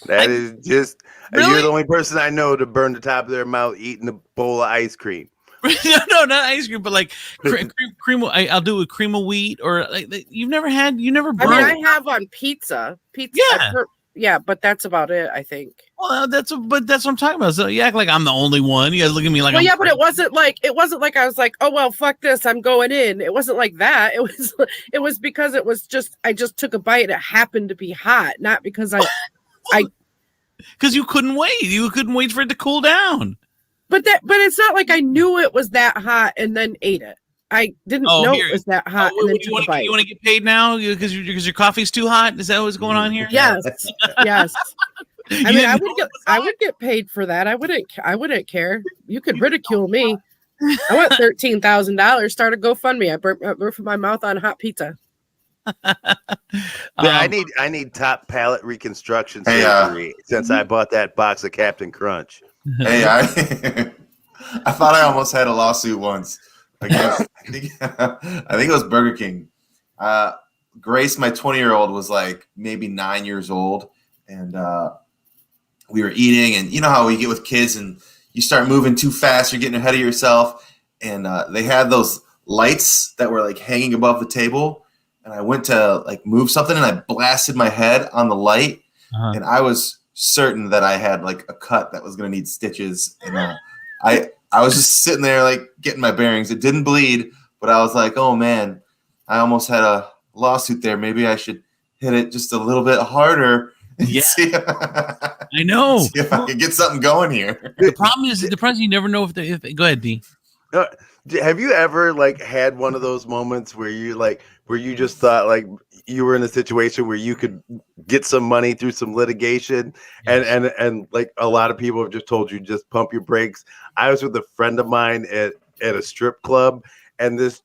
That is just Really? you're the only person I know to burn the top of their mouth eating a bowl of ice cream. No, not ice cream, but like cream. I'll do a cream of wheat or like you never burned. I mean, I have on pizza. Yeah. Yeah, but that's about it, I think. Well, that's what I'm talking about. So you act like I'm the only one. You guys look at me like, well, yeah, but it wasn't like I was like, oh well, fuck this, I'm going in. It wasn't like that. It was because it was just I just took a bite. It happened to be hot, not because because you couldn't wait. You couldn't wait for it to cool down. But it's not like I knew it was that hot and then ate it. I didn't know it was that hot and then took a bite. You want to get paid now because your coffee's too hot? Is that what's going on here? Yes, yes. I mean, I would get paid for that. I wouldn't care. You could ridicule me. I want $13,000. Start a GoFundMe. I burnt my mouth on hot pizza. I need top palate reconstruction surgery since I bought that box of Captain Crunch. Hey, I thought I almost had a lawsuit once against. I think it was Burger King. Grace, my 20-year-old, was like maybe 9 years old, and we were eating, and you know how we get with kids, and you start moving too fast, you're getting ahead of yourself, and they had those lights that were like hanging above the table, and I went to like move something, and I blasted my head on the light, and I was certain that I had like a cut that was going to need stitches, and I was just sitting there like getting my bearings. It didn't bleed, but I was like, oh man, I almost had a lawsuit there. Maybe I should hit it just a little bit harder. Yeah, I know. See if I can get something going here. The problem is you never know if go ahead, D. Have you ever like had one of those moments where you just thought like you were in a situation where you could get some money through some litigation, and like a lot of people have just told you just pump your brakes? I was with a friend of mine at a strip club, and this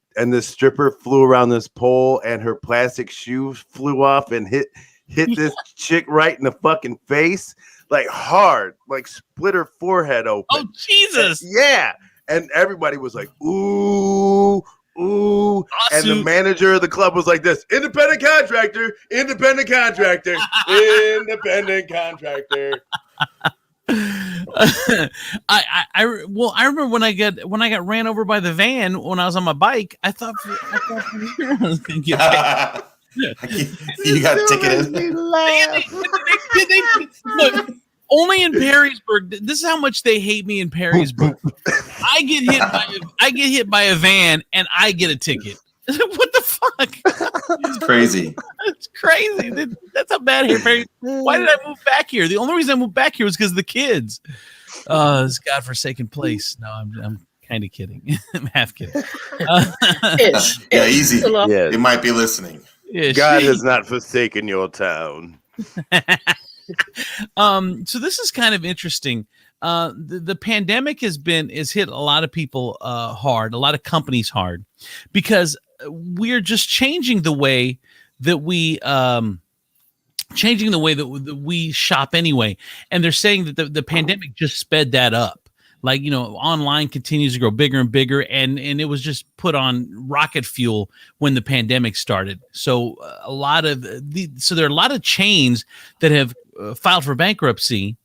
stripper flew around this pole, and her plastic shoe flew off and hit this chick right in the fucking face, like hard, like split her forehead open. Oh Jesus! Yeah. And everybody was like, ooh, ooh. And the manager of the club was like this, independent contractor, independent contractor, independent contractor. I remember when I got ran over by the van when I was on my bike. I thought I was gonna get paid. You got ticketed. Look, only in Perrysburg. This is how much they hate me in Perrysburg. I get hit by a van and I get a ticket. What the fuck? It's crazy. It's crazy. That's how bad here. Why did I move back here? The only reason I moved back here was because of the kids. This godforsaken place. No, I'm kind of kidding. I'm half kidding. Yeah, easy. Yeah. You might be listening. God has not forsaken your town. So this is kind of interesting. The pandemic has hit a lot of people hard, a lot of companies hard, because we're just changing the way that we shop anyway. And they're saying that the pandemic just sped that up. Like, you know, online continues to grow bigger and bigger, and it was just put on rocket fuel when the pandemic started. So there are a lot of chains that have filed for bankruptcy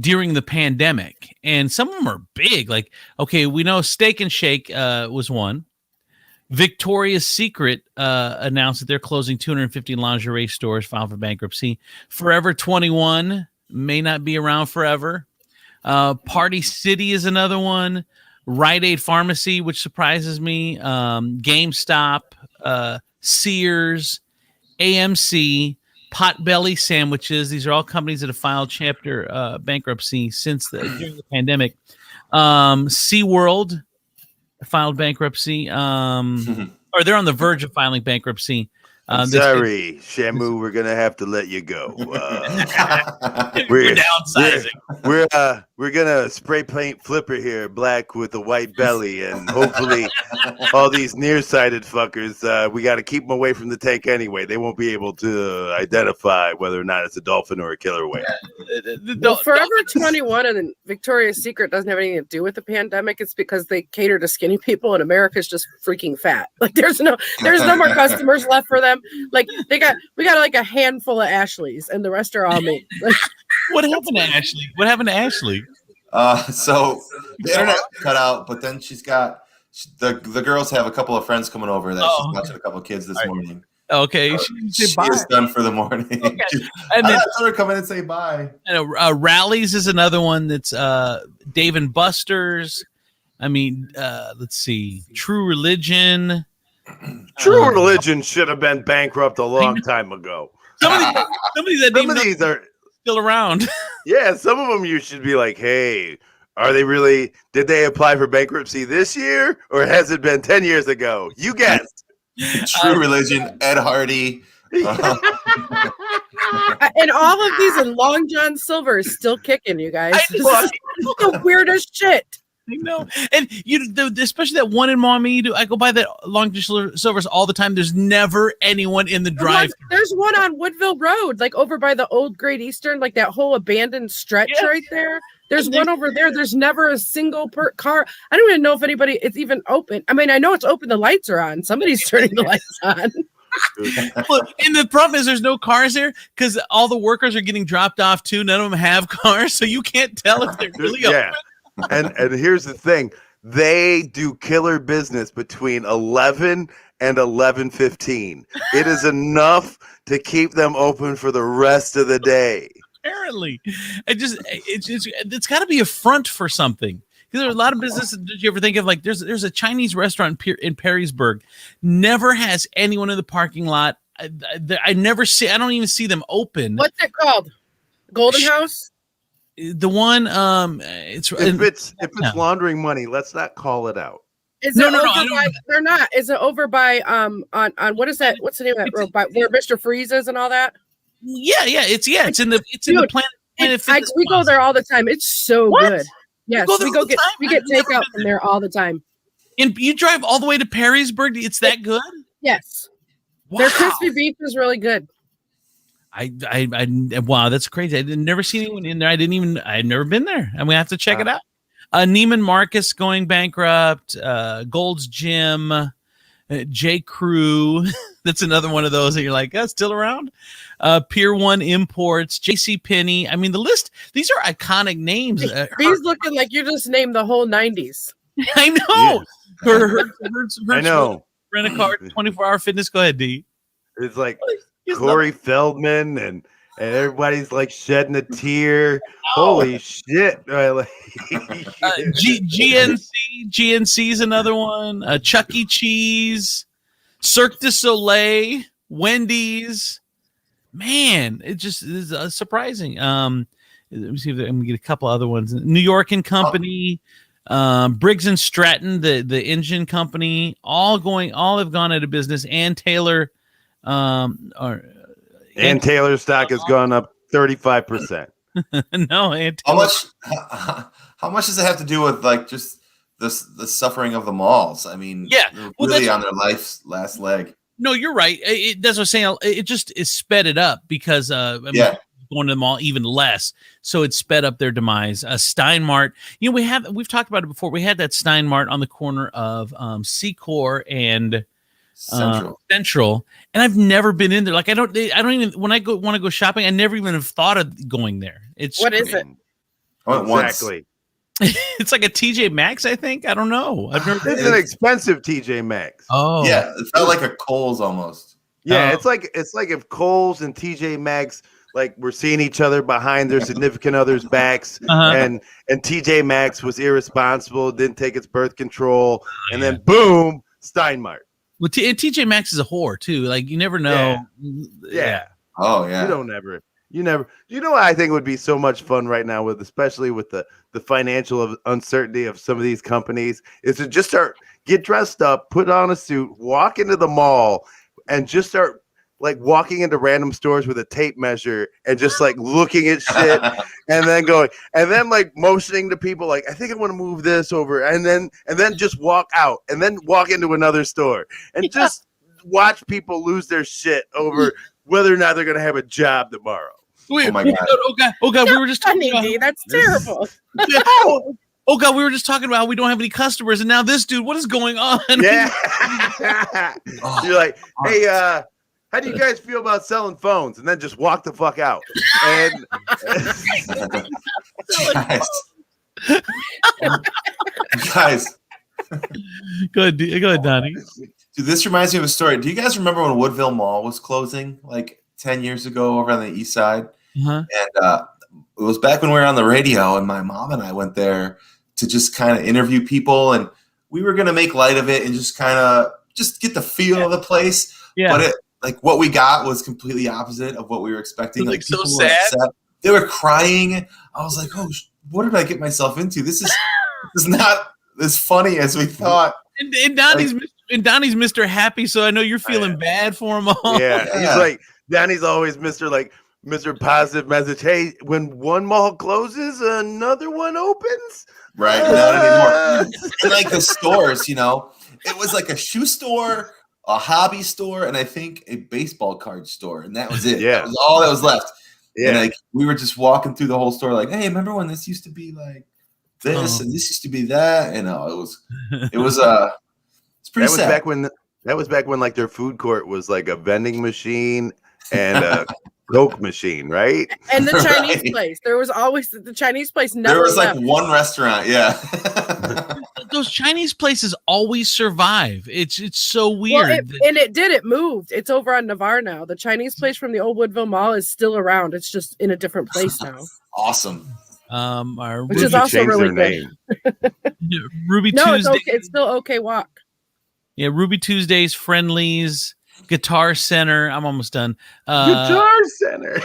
during the pandemic, and some of them are big. Like, okay, we know Steak and Shake was one. Victoria's Secret announced that they're closing 250 lingerie stores, filed for bankruptcy. Forever 21 may not be around forever. Party City is another one. Rite Aid Pharmacy, which surprises me. GameStop, Sears, AMC, Potbelly Sandwiches. These are all companies that have filed chapter bankruptcy during the pandemic. SeaWorld filed bankruptcy. Or they're on the verge of filing bankruptcy. Sorry, Shamu, we're gonna have to let you go. We're downsizing. We're we're gonna spray paint Flipper here black with a white belly, and hopefully all these nearsighted fuckers, we got to keep them away from the tank anyway. They won't be able to identify whether or not it's a dolphin or a killer whale. Well, Forever 21 and Victoria's Secret doesn't have anything to do with the pandemic. It's because they cater to skinny people, and America's just freaking fat. Like there's no more customers left for them. Like we got like a handful of Ashleys, and the rest are all me. Like, What happened to Ashley? What happened to Ashley? So the internet cut out, but then she's got the girls have a couple of friends coming over that she's watching a couple of kids this morning. Okay, she is done for the morning. Okay. And then her come in and say bye. And Rallies is another one that's Dave and Buster's. I mean, let's see, True Religion. True Religion should have been bankrupt a long time ago. Some of these are still around. Yeah, some of them you should be like, hey, are they really? Did they apply for bankruptcy this year, or has it been 10 years ago? You guessed. True Religion, Ed Hardy. and all of these, and Long John Silver is still kicking, you guys. The weirdest shit. I know, and especially that one in Maumee. I go by that Long John Silver's all the time. There's never anyone in the drive. There's one on Woodville Road, like over by the old Great Eastern, like that whole abandoned stretch right there. There's one over there. There's never a single car. I don't even know if it's even open. I mean, I know it's open. The lights are on. Somebody's turning the lights on. And the problem is there's no cars there because all the workers are getting dropped off too. None of them have cars, so you can't tell if they're really open. And here's the thing. They do killer business between 11 and 11:15. It is enough to keep them open for the rest of the day. Apparently, it's got to be a front for something. Because there are a lot of businesses. Did you ever think of like there's a Chinese restaurant in Perrysburg, never has anyone in the parking lot. I never see. I don't even see them open. What's it called? Golden House. The one, if it's laundering money, let's not call it out. Is it they're not. Is it over by on what is that? What's the name of that road? By where Mr. Freeze is and all that? Yeah, it's in the Planet. We go there all the time. It's so good. Yes, we get takeout from there all the time. And you drive all the way to Perrysburg. It's that good? Yes. Wow. Their crispy beef is really good. Wow, that's crazy. I'd never seen anyone in there. I'd never been there. I'm gonna have to check it out. Neiman Marcus going bankrupt. Gold's Gym, J. Crew. That's another one of those that you're like, still around. Pier 1 Imports, J.C. Penney. I mean, the list. These are iconic names. He's looking like you just named the whole 90s. I know. I know. Rent a car, 24-hour fitness. Go ahead, D. It's like Corey Feldman and everybody's like shedding a tear. Holy shit. GNC's another one. Chuck E. Cheese, Cirque du Soleil, Wendy's. Man, it just is surprising. Let me see if I'm gonna get a couple other ones. New York and Company, Briggs and Stratton, the engine company, all have gone out of business. And Taylor, Taylor stock has gone up 35%. No, how much does it have to do with like just the suffering of the malls? I mean, really on their life's last leg. No, you're right. That's what I'm saying. It just is sped it up because going to the mall even less, so it sped up their demise. Steinmart, we've talked about it before. We had that Steinmart on the corner of Secor and Central, and I've never been in there. Like I don't even when I want to go shopping, I never even have thought of going there. What is it? Exactly. It's like a TJ Maxx, I think. I don't know. It's an expensive TJ Maxx. Oh, yeah, it felt like a Kohl's almost. Yeah, it's like if Kohl's and TJ Maxx like were seeing each other behind their significant others' backs, and TJ Maxx was irresponsible, didn't take its birth control, and then boom, Steinmart. Well, TJ Maxx is a whore too. Like you never know. Yeah. Oh yeah. You never. You know what I think would be so much fun right now, especially with the financial uncertainty of some of these companies, is to just get dressed up, put on a suit, walk into the mall, and just start like walking into random stores with a tape measure and just like looking at shit and then going and then like motioning to people like I think I want to move this over and then just walk out and then walk into another store and just watch people lose their shit over whether or not they're gonna have a job tomorrow. Wait, Oh my God. Oh God, we were just talking about That's terrible. Oh God, we were just talking about how we don't have any customers, and now this dude, what is going on? Yeah. You're like, hey, how do you guys feel about selling phones? And then just walk the fuck out. And Guys. Go ahead, Donnie. Dude, this reminds me of a story. Do you guys remember when Woodville Mall was closing like 10 years ago over on the east side? Uh-huh. And it was back when we were on the radio, and my mom and I went there to just kind of interview people, and we were going to make light of it and just kind of just get the feel of the place. Yeah. But it, like what we got was completely opposite of what we were expecting. Like so people were sad. upset. They were crying. I was like, oh, what did I get myself into? This is not as funny as we thought. And Donnie's Mr. Happy, so I know you're feeling bad for him all. yeah, he's like Danny's always Mr. Positive Message. Hey, when one mall closes, another one opens. Right, not anymore. And like the stores, you know, it was like a shoe store, a hobby store, and I think a baseball card store, and that was it. Yeah, that was all that was left. Yeah, and like we were just walking through the whole store, like, hey, remember when this used to be like this and this used to be that? And it was it's pretty sad. That was back when like their food court was like a vending machine and a Coke machine, right? And the Chinese place. There was always the Chinese place. Never there was left. like one restaurant, yeah. Those Chinese places always survive. It's so weird. Well, it moved. It's over on Navarre now. The Chinese place from the old Woodville Mall is still around. It's just in a different place now. Awesome. Which is also really good. Ruby no, Tuesday. It's still okay. Walk. Yeah, Ruby Tuesdays, Friendlies, Guitar Center. I'm almost done. Guitar Center.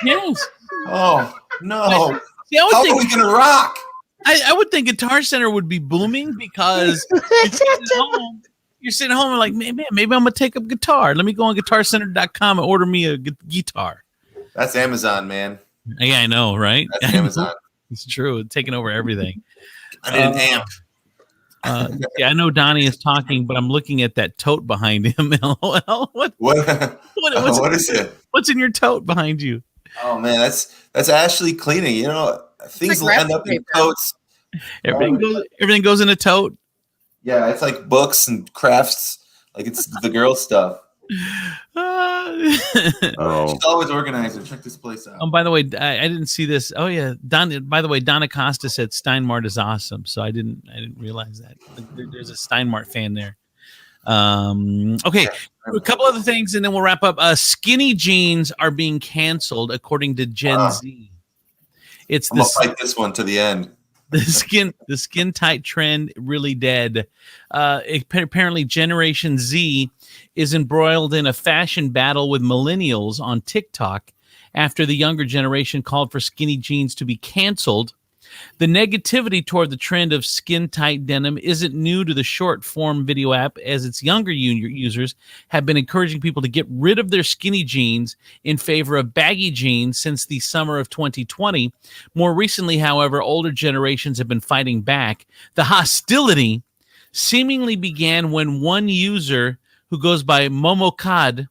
Yes. Oh no! See, how are we gonna rock? I would think Guitar Center would be booming because you're sitting home and like, man, maybe I'm gonna take up guitar. Let me go on GuitarCenter.com and order me a guitar. That's Amazon, man. Yeah, I know, right? That's Amazon. It's true. It's taking over everything. I need an amp. Yeah, I know Donnie is talking, but I'm looking at that tote behind him. LOL. What is it? What's in your tote behind you? Oh man, that's Ashley cleaning. You know, things will end up in totes. Everything goes in a tote. Yeah, it's like books and crafts. Like it's the girl stuff. She's always organizing. Check this place out. Oh, by the way, I didn't see this. Oh yeah, by the way, Donna Costa said Steinmart is awesome. So I didn't realize that. There's a Steinmart fan there. Okay, a couple other things, and then we'll wrap up. Skinny jeans are being canceled according to Gen Z. I'm gonna fight this one to the end. The skin tight trend really dead. Apparently, Generation Z is embroiled in a fashion battle with millennials on TikTok after the younger generation called for skinny jeans to be canceled. The negativity toward the trend of skin-tight denim isn't new to the short-form video app, as its younger users have been encouraging people to get rid of their skinny jeans in favor of baggy jeans since the summer of 2020. More recently, however, older generations have been fighting back. The hostility seemingly began when one user who goes by Momokad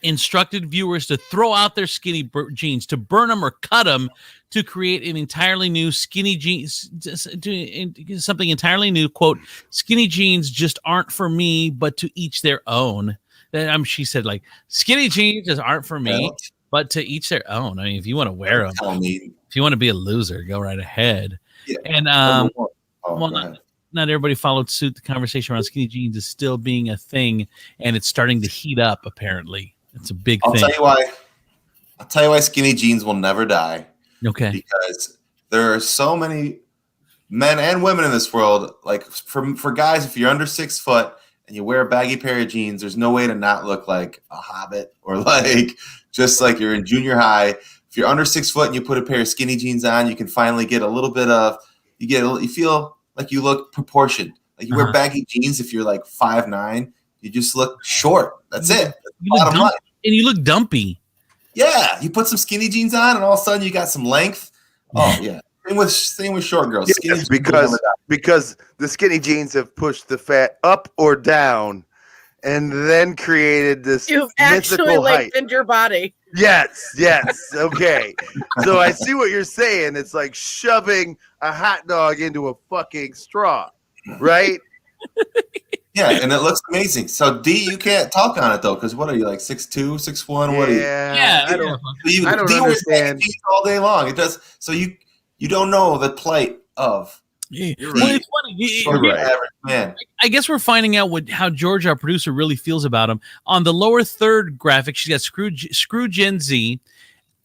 instructed viewers to throw out their skinny jeans, to burn them or cut them, to create an entirely new skinny jeans, something entirely new. Quote, skinny jeans just aren't for me, but to each their own. She said, like, skinny jeans just aren't for me, but to each their own. I mean, if you want to wear them, if you want to be a loser, go right ahead. Yeah. And not everybody followed suit. The conversation around skinny jeans is still being a thing, and it's starting to heat up, apparently. It's a big thing. I'll tell you why skinny jeans will never die. Okay. Because there are so many men and women in this world. Like for guys, if you're under 6 foot and you wear a baggy pair of jeans, there's no way to not look like a hobbit or like just like you're in junior high. If you're under 6 foot and you put a pair of skinny jeans on, you can finally get a little bit of you feel like you look proportioned. Like you wear baggy jeans if you're like 5'9", you just look short. That's it. Bottom line. you look dumpy. Yeah, you put some skinny jeans on, and all of a sudden you got some length. Oh yeah. Same with short girls. Skinny Yes, jeans because the skinny jeans have pushed the fat up or down, and then created this You've actually mythical height. lengthened your body. Yes. Okay. So I see what you're saying. It's like shoving a hot dog into a fucking straw, right? Yeah, and it looks amazing. So D, you can't talk on it though, because what are you like 6'2", 6'1"? What are you? Yeah, I don't D understand. wears all day long. It does. So you don't know the plight of. You're right. Well, it's funny. You're right. Average man. I guess we're finding out how George, our producer, really feels about him. On the lower third graphic, she's got Screw Gen Z.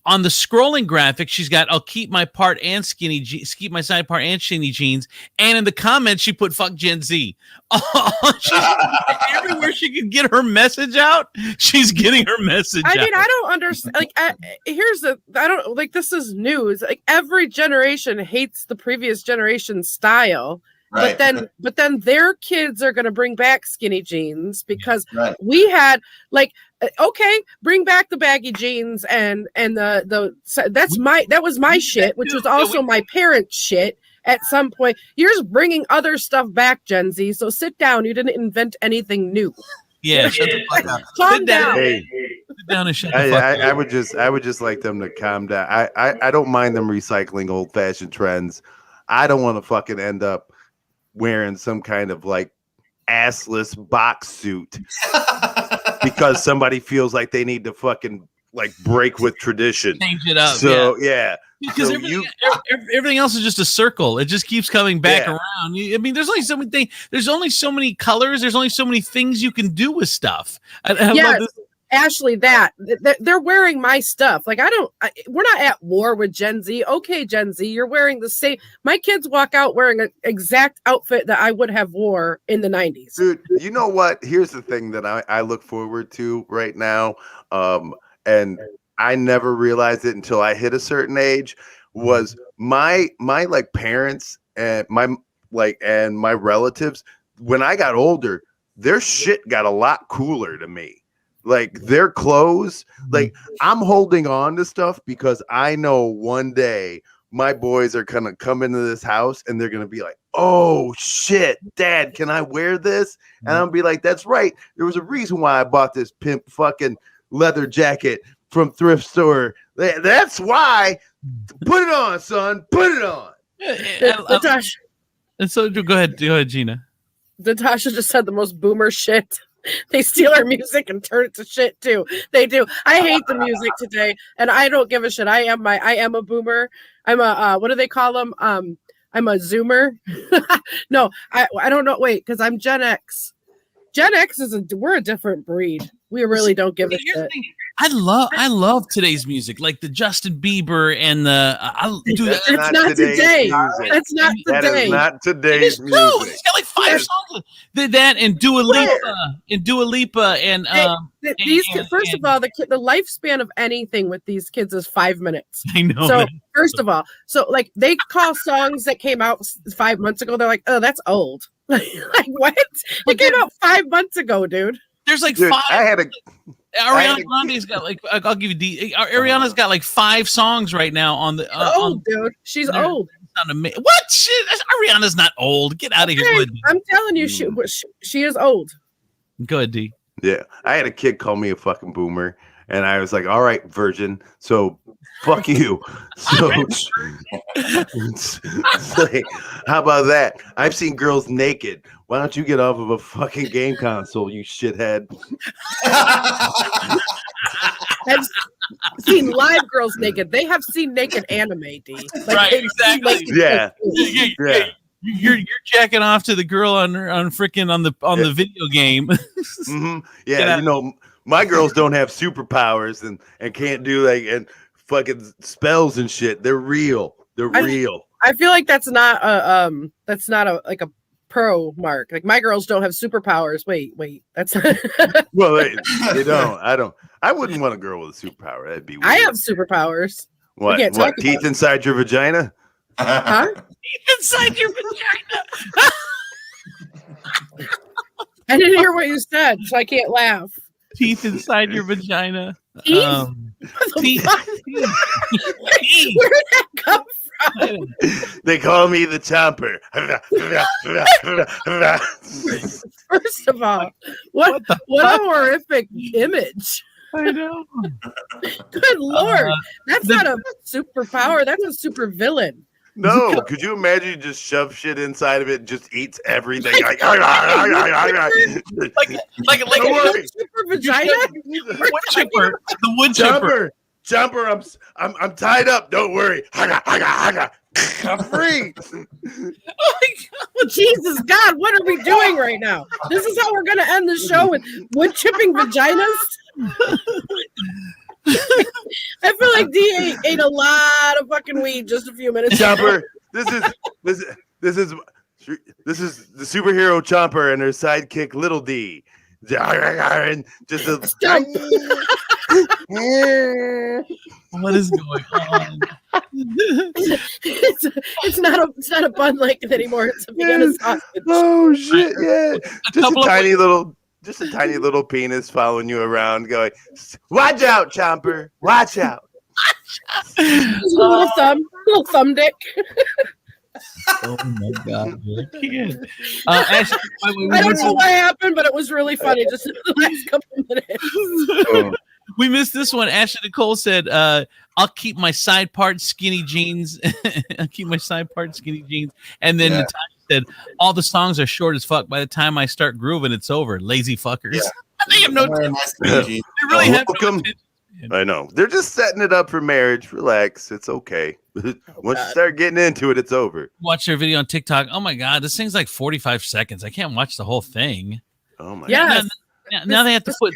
On the scrolling graphic, she's got I'll keep my part and keep my side part and skinny jeans. And in the comments, she put fuck Gen Z. Everywhere she can get her message out, she's getting her message out. I mean, I don't understand. Like, I don't like this is news. Like every generation hates the previous generation's style. Right. But then their kids are going to bring back skinny jeans because Right. we had like, okay, bring back the baggy jeans and that was my shit, which was also my parents' shit at some point. You're just bringing other stuff back, Gen Z. So sit down. You didn't invent anything new. Yeah, shut the fuck up. Calm down. Hey, Sit down and shut the fuck up. I would just like them to calm down. I don't mind them recycling old fashioned trends. I don't want to fucking end up wearing some kind of like assless box suit because somebody feels like they need to fucking like break with tradition. Change it up. So yeah. Because So everything else is just a circle. It just keeps coming back Yeah. around. I mean, there's only so many things. There's only so many colors. There's only so many things you can do with stuff. I love Yes, this. Ashley, they're wearing my stuff. Like we're not at war with Gen Z. Okay, Gen Z, you're wearing the same. My kids walk out wearing an exact outfit that I would have wore in the 90s. Dude, you know what? Here's the thing that I look forward to right now. And I never realized it until I hit a certain age was my like parents and my relatives. When I got older, their shit got a lot cooler to me. Like their clothes, like I'm holding on to stuff because I know one day my boys are gonna come into this house and they're gonna be like, "Oh shit, Dad, can I wear this?" And I'll be like, "That's right. There was a reason why I bought this pimp fucking leather jacket from thrift store. That's why. Put it on, son. Put it on." Natasha, And so go ahead, Gina. Natasha just said the most boomer shit. They steal our music and turn it to shit too. They do. I hate the music today, and I don't give a shit. I am a boomer. I'm a what do they call them? I'm a Zoomer. No, I don't know. Wait, because I'm Gen X. Gen X we're a different breed. We really don't give a Here's the shit. thing. I love today's music, like the Justin Bieber and the. It's not today. That's not That today. is not It today's is true. music. He's got like 5 songs. That and Dua Lipa and These kids, first of all, the lifespan of anything with these kids is 5 minutes. I know. So man. first of all, like they call songs that came out 5 months ago, they're like, "Oh, that's old." Like what? It came out 5 months ago, dude. There's like Dude, 5. I had a Ariana Grande's got like I'll give you Ariana's got like 5 songs right now on the Old, dude. She's old. What shit? Ariana's not old. Get out of here. Okay, I'm telling you, she is old. Go ahead, D. Yeah, I had a kid call me a fucking boomer, and I was like, "All right, virgin, so fuck you." So, it's like, how about that? I've seen girls naked. Why don't you get off of a fucking game console, you shithead? I've seen live girls naked. They have seen naked anime, D. Like, Right, they've seen exactly. naked Yeah. girls. Yeah. You're jacking off to the girl on the video game. Mm-hmm. Yeah, you know, my girls don't have superpowers and can't do like and fucking spells and shit. They're real. They're real. I feel like that's not a like a pro mark. Like my girls don't have superpowers. Wait, that's Well, they don't. I wouldn't want a girl with a superpower. That'd be weird. I have superpowers. What? can't What? talk about Teeth inside your vagina? Huh? Inside your vagina. I didn't hear what you said, so I can't laugh. Teeth inside your vagina. Teeth? Teeth. Teeth. Where did that come from? They call me the chomper. First of all, what a horrific image. I know. Good Lord. That's not a superpower. That's a super villain. No, could you imagine you just shove shit inside of it and just eats everything? Like like Don't worry. Super vagina? wood chipper. The wood chipper. Jumper, I'm tied up. Don't worry. I'm free. Oh my God. Jesus God, what are we doing right now? This is how we're gonna end the show with wood chipping vaginas. I feel like D ate a lot of fucking weed just a few minutes ago. Chomper, this is the superhero Chomper and her sidekick Little D. And just a What is going on? it's not a Bud Light anymore. It's a Vienna sausage. Oh shit! Yeah, just couple a tiny little penis following you around, going, "Watch out, Chomper! Watch out!" Just a little thumb dick. Oh my God! I can't. Ashley, I don't know what happened, but it was really funny just in the last couple minutes. We missed this one. Ashley Nicole said, I'll keep my side part skinny jeans. I'll keep my side part skinny jeans. And then Natasha said, all the songs are short as fuck. By the time I start grooving, it's over. Lazy fuckers. Yeah. They have no time. They really have no attention. I know. They're just setting it up for marriage. Relax. It's okay. Once you start getting into it, it's over. Watch their video on TikTok. Oh my God, this thing's like 45 seconds. I can't watch the whole thing. Oh my Yes. God. Now they have to put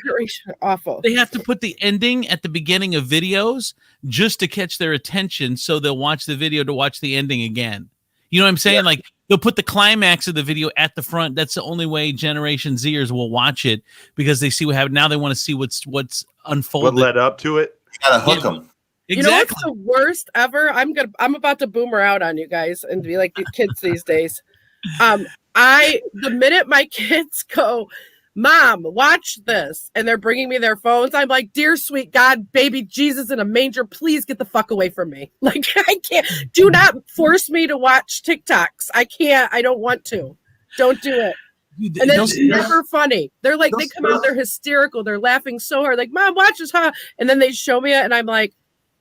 awful. They have to put the ending at the beginning of videos just to catch their attention, so they'll watch the video to watch the ending again. You know what I'm saying? Yeah. Like they'll put the climax of the video at the front. That's the only way Generation Zers will watch it, because they see what happened. Now they want to see what's unfolded. What led up to it? You gotta hook them. Exactly. You know what's the worst ever? I'm about to boomer out on you guys and be like the kids these days. The minute my kids go, Mom, watch this, and they're bringing me their phones, I'm like, dear sweet God, baby Jesus in a manger, please get the fuck away from me. Like, I can't. Do not force me to watch TikToks. I can't. I don't want to. Don't do it. And then it's never funny. They're like, they come out, they're hysterical. They're laughing so hard. Like, Mom, watch this, huh? And then they show me it, and I'm like,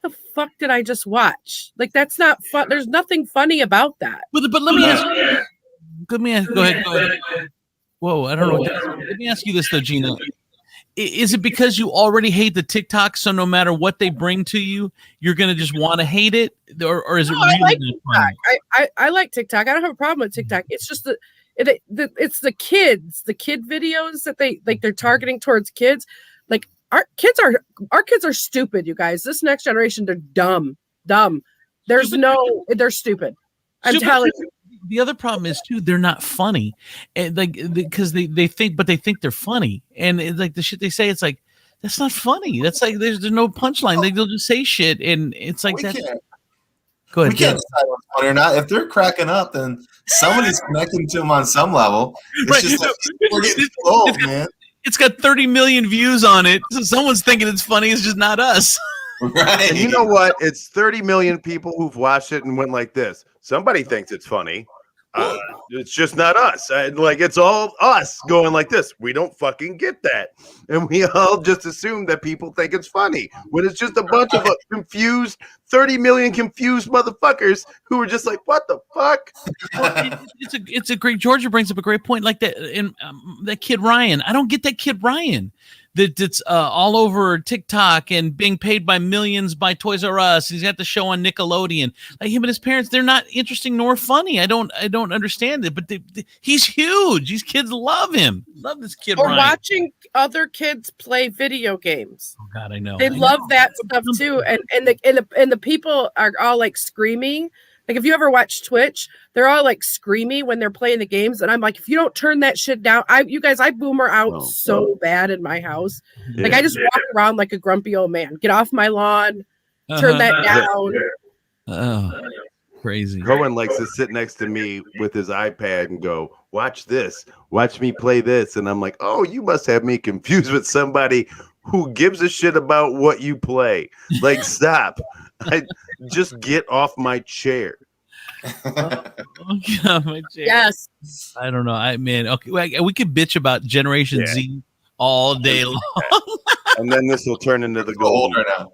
the fuck did I just watch? Like, that's not fun. There's nothing funny about that. But let me ask you. Go ahead. Whoa, I don't know. Let me ask you this though, Gina. Is it because you already hate the TikTok, so no matter what they bring to you, you're gonna just want to hate it, or is it really? I like TikTok. I like TikTok. I don't have a problem with TikTok. It's just it's the kids, the kid videos that they're targeting towards kids. Like our kids are stupid, you guys. This next generation, they're dumb. They're stupid. I'm telling you. The other problem is too, they're not funny, and like because they think they're funny, and it's like the shit they say, it's like that's not funny. That's like there's no punchline. They'll just say shit, and it's like that. Go ahead. We can't decide what's funny or not. If they're cracking up, then somebody's connecting to them on some level. It's just like, we're getting old, man. It's got 30 million views on it, so someone's thinking it's funny. It's just not us. Right. And you know what? It's 30 million people who've watched it and went like this. Somebody thinks it's funny. It's just not us. Like, it's all us going like this. We don't fucking get that. And we all just assume that people think it's funny when it's just a bunch of confused, 30 million confused motherfuckers who are just like, what the fuck? Well, it's a great, Georgia brings up a great point. Like that, and that kid Ryan, I don't get that kid Ryan. That's all over TikTok and being paid by millions by Toys R Us. He's got the show on Nickelodeon. Like him and his parents, they're not interesting nor funny. I don't understand it. But he's huge. These kids love him. Love this kid. Or Ryan. watching other kids play video games. Oh God, I know. They love that stuff too. And the people are all like screaming. Like if you ever watch Twitch, they're all like screamy when they're playing the games, and I'm like, if you don't turn that shit down, I boomer out so bad in my house. Yeah. Like I just walk around like a grumpy old man. Get off my lawn, turn that down. crazy. Cohen likes to sit next to me with his iPad and go, watch this, watch me play this. And I'm like, oh, you must have me confused with somebody who gives a shit about what you play. Like, stop. Just get off my chair. Get off my chair. Yes. I don't know. Okay, we could bitch about Generation Z all day long. And then this will turn into the gold right now.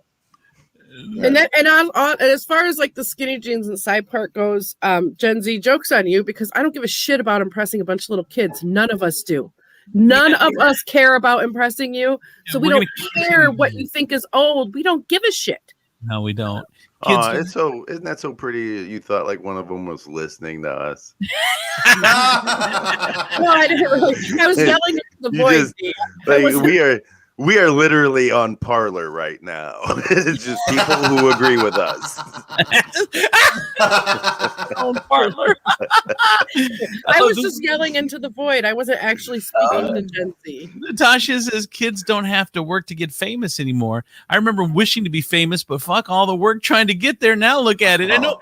And as far as like the skinny jeans and side part goes, Gen Z, joke's on you, because I don't give a shit about impressing a bunch of little kids. None of us do. None of us care about impressing you. So we don't care what you think is old. We don't give a shit. No, we don't. Isn't that so pretty? You thought like one of them was listening to us. No, I didn't really. I was yelling at the voice. We are literally on Parlor right now. It's just people who agree with us. On Parlor. I was just yelling into the void. I wasn't actually speaking to Gen Z. Natasha says kids don't have to work to get famous anymore. I remember wishing to be famous, but fuck all the work trying to get there. Now look at it. I know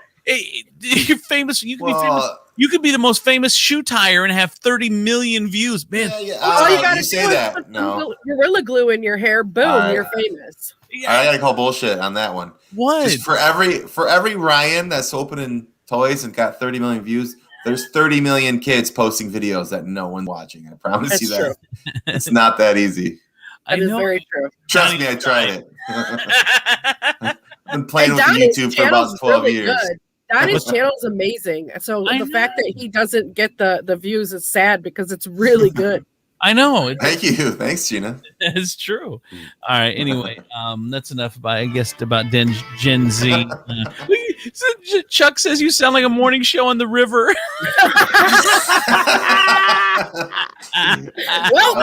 you're famous. You can be famous. You could be the most famous shoe tire and have 30 million views, man. All you gotta say do that. is put some Gorilla Glue in your hair. Boom, you're famous. I gotta call bullshit on that one. What? Just for every Ryan that's opening toys and got 30 million views, there's 30 million kids posting videos that no one's watching. I promise That's you that. true. It's not that easy. That is very true. Trust me, I tried it. I've been playing with Donnie's YouTube for about 12 really years. Good. Donnie's channel is amazing. So the fact that he doesn't get the views is sad because it's really good. I know. Thank you. Thanks, Gina. It's true. All right. Anyway, that's enough about Gen Z. Chuck says you sound like a morning show on the river. Well,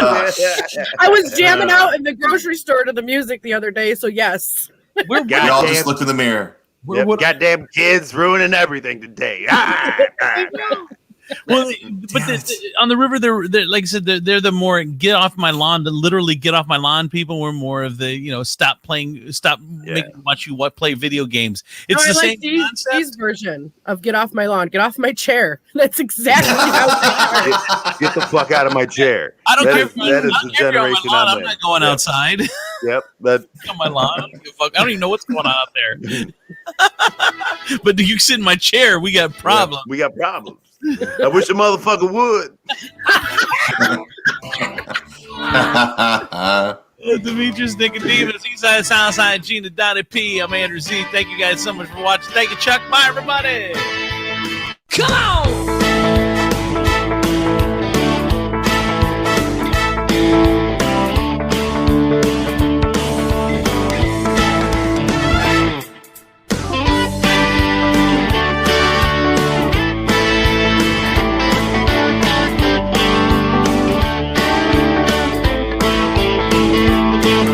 I was jamming out in the grocery store to the music the other day, so yes. We all just look in the mirror. Goddamn kids ruining everything today. Well, but on the river, they're like I said, they're the more get off my lawn, to literally get off my lawn people. We're more of the stop making watch you play video games. It's the same Steve's version of get off my lawn, get off my chair. That's exactly how get the fuck out of my chair. I don't care. That is the generation I'm not going outside. Yep, on my lawn. I don't give a fuck. I don't even know what's going on out there. But you sit in my chair, we got problems. Yeah, we got problems. I wish a motherfucker would. Demetrius Nicodemus, Eastside, Southside, Gina, Donny P. I'm Andrew Z. Thank you guys so much for watching. Thank you, Chuck. Bye, everybody. Come on!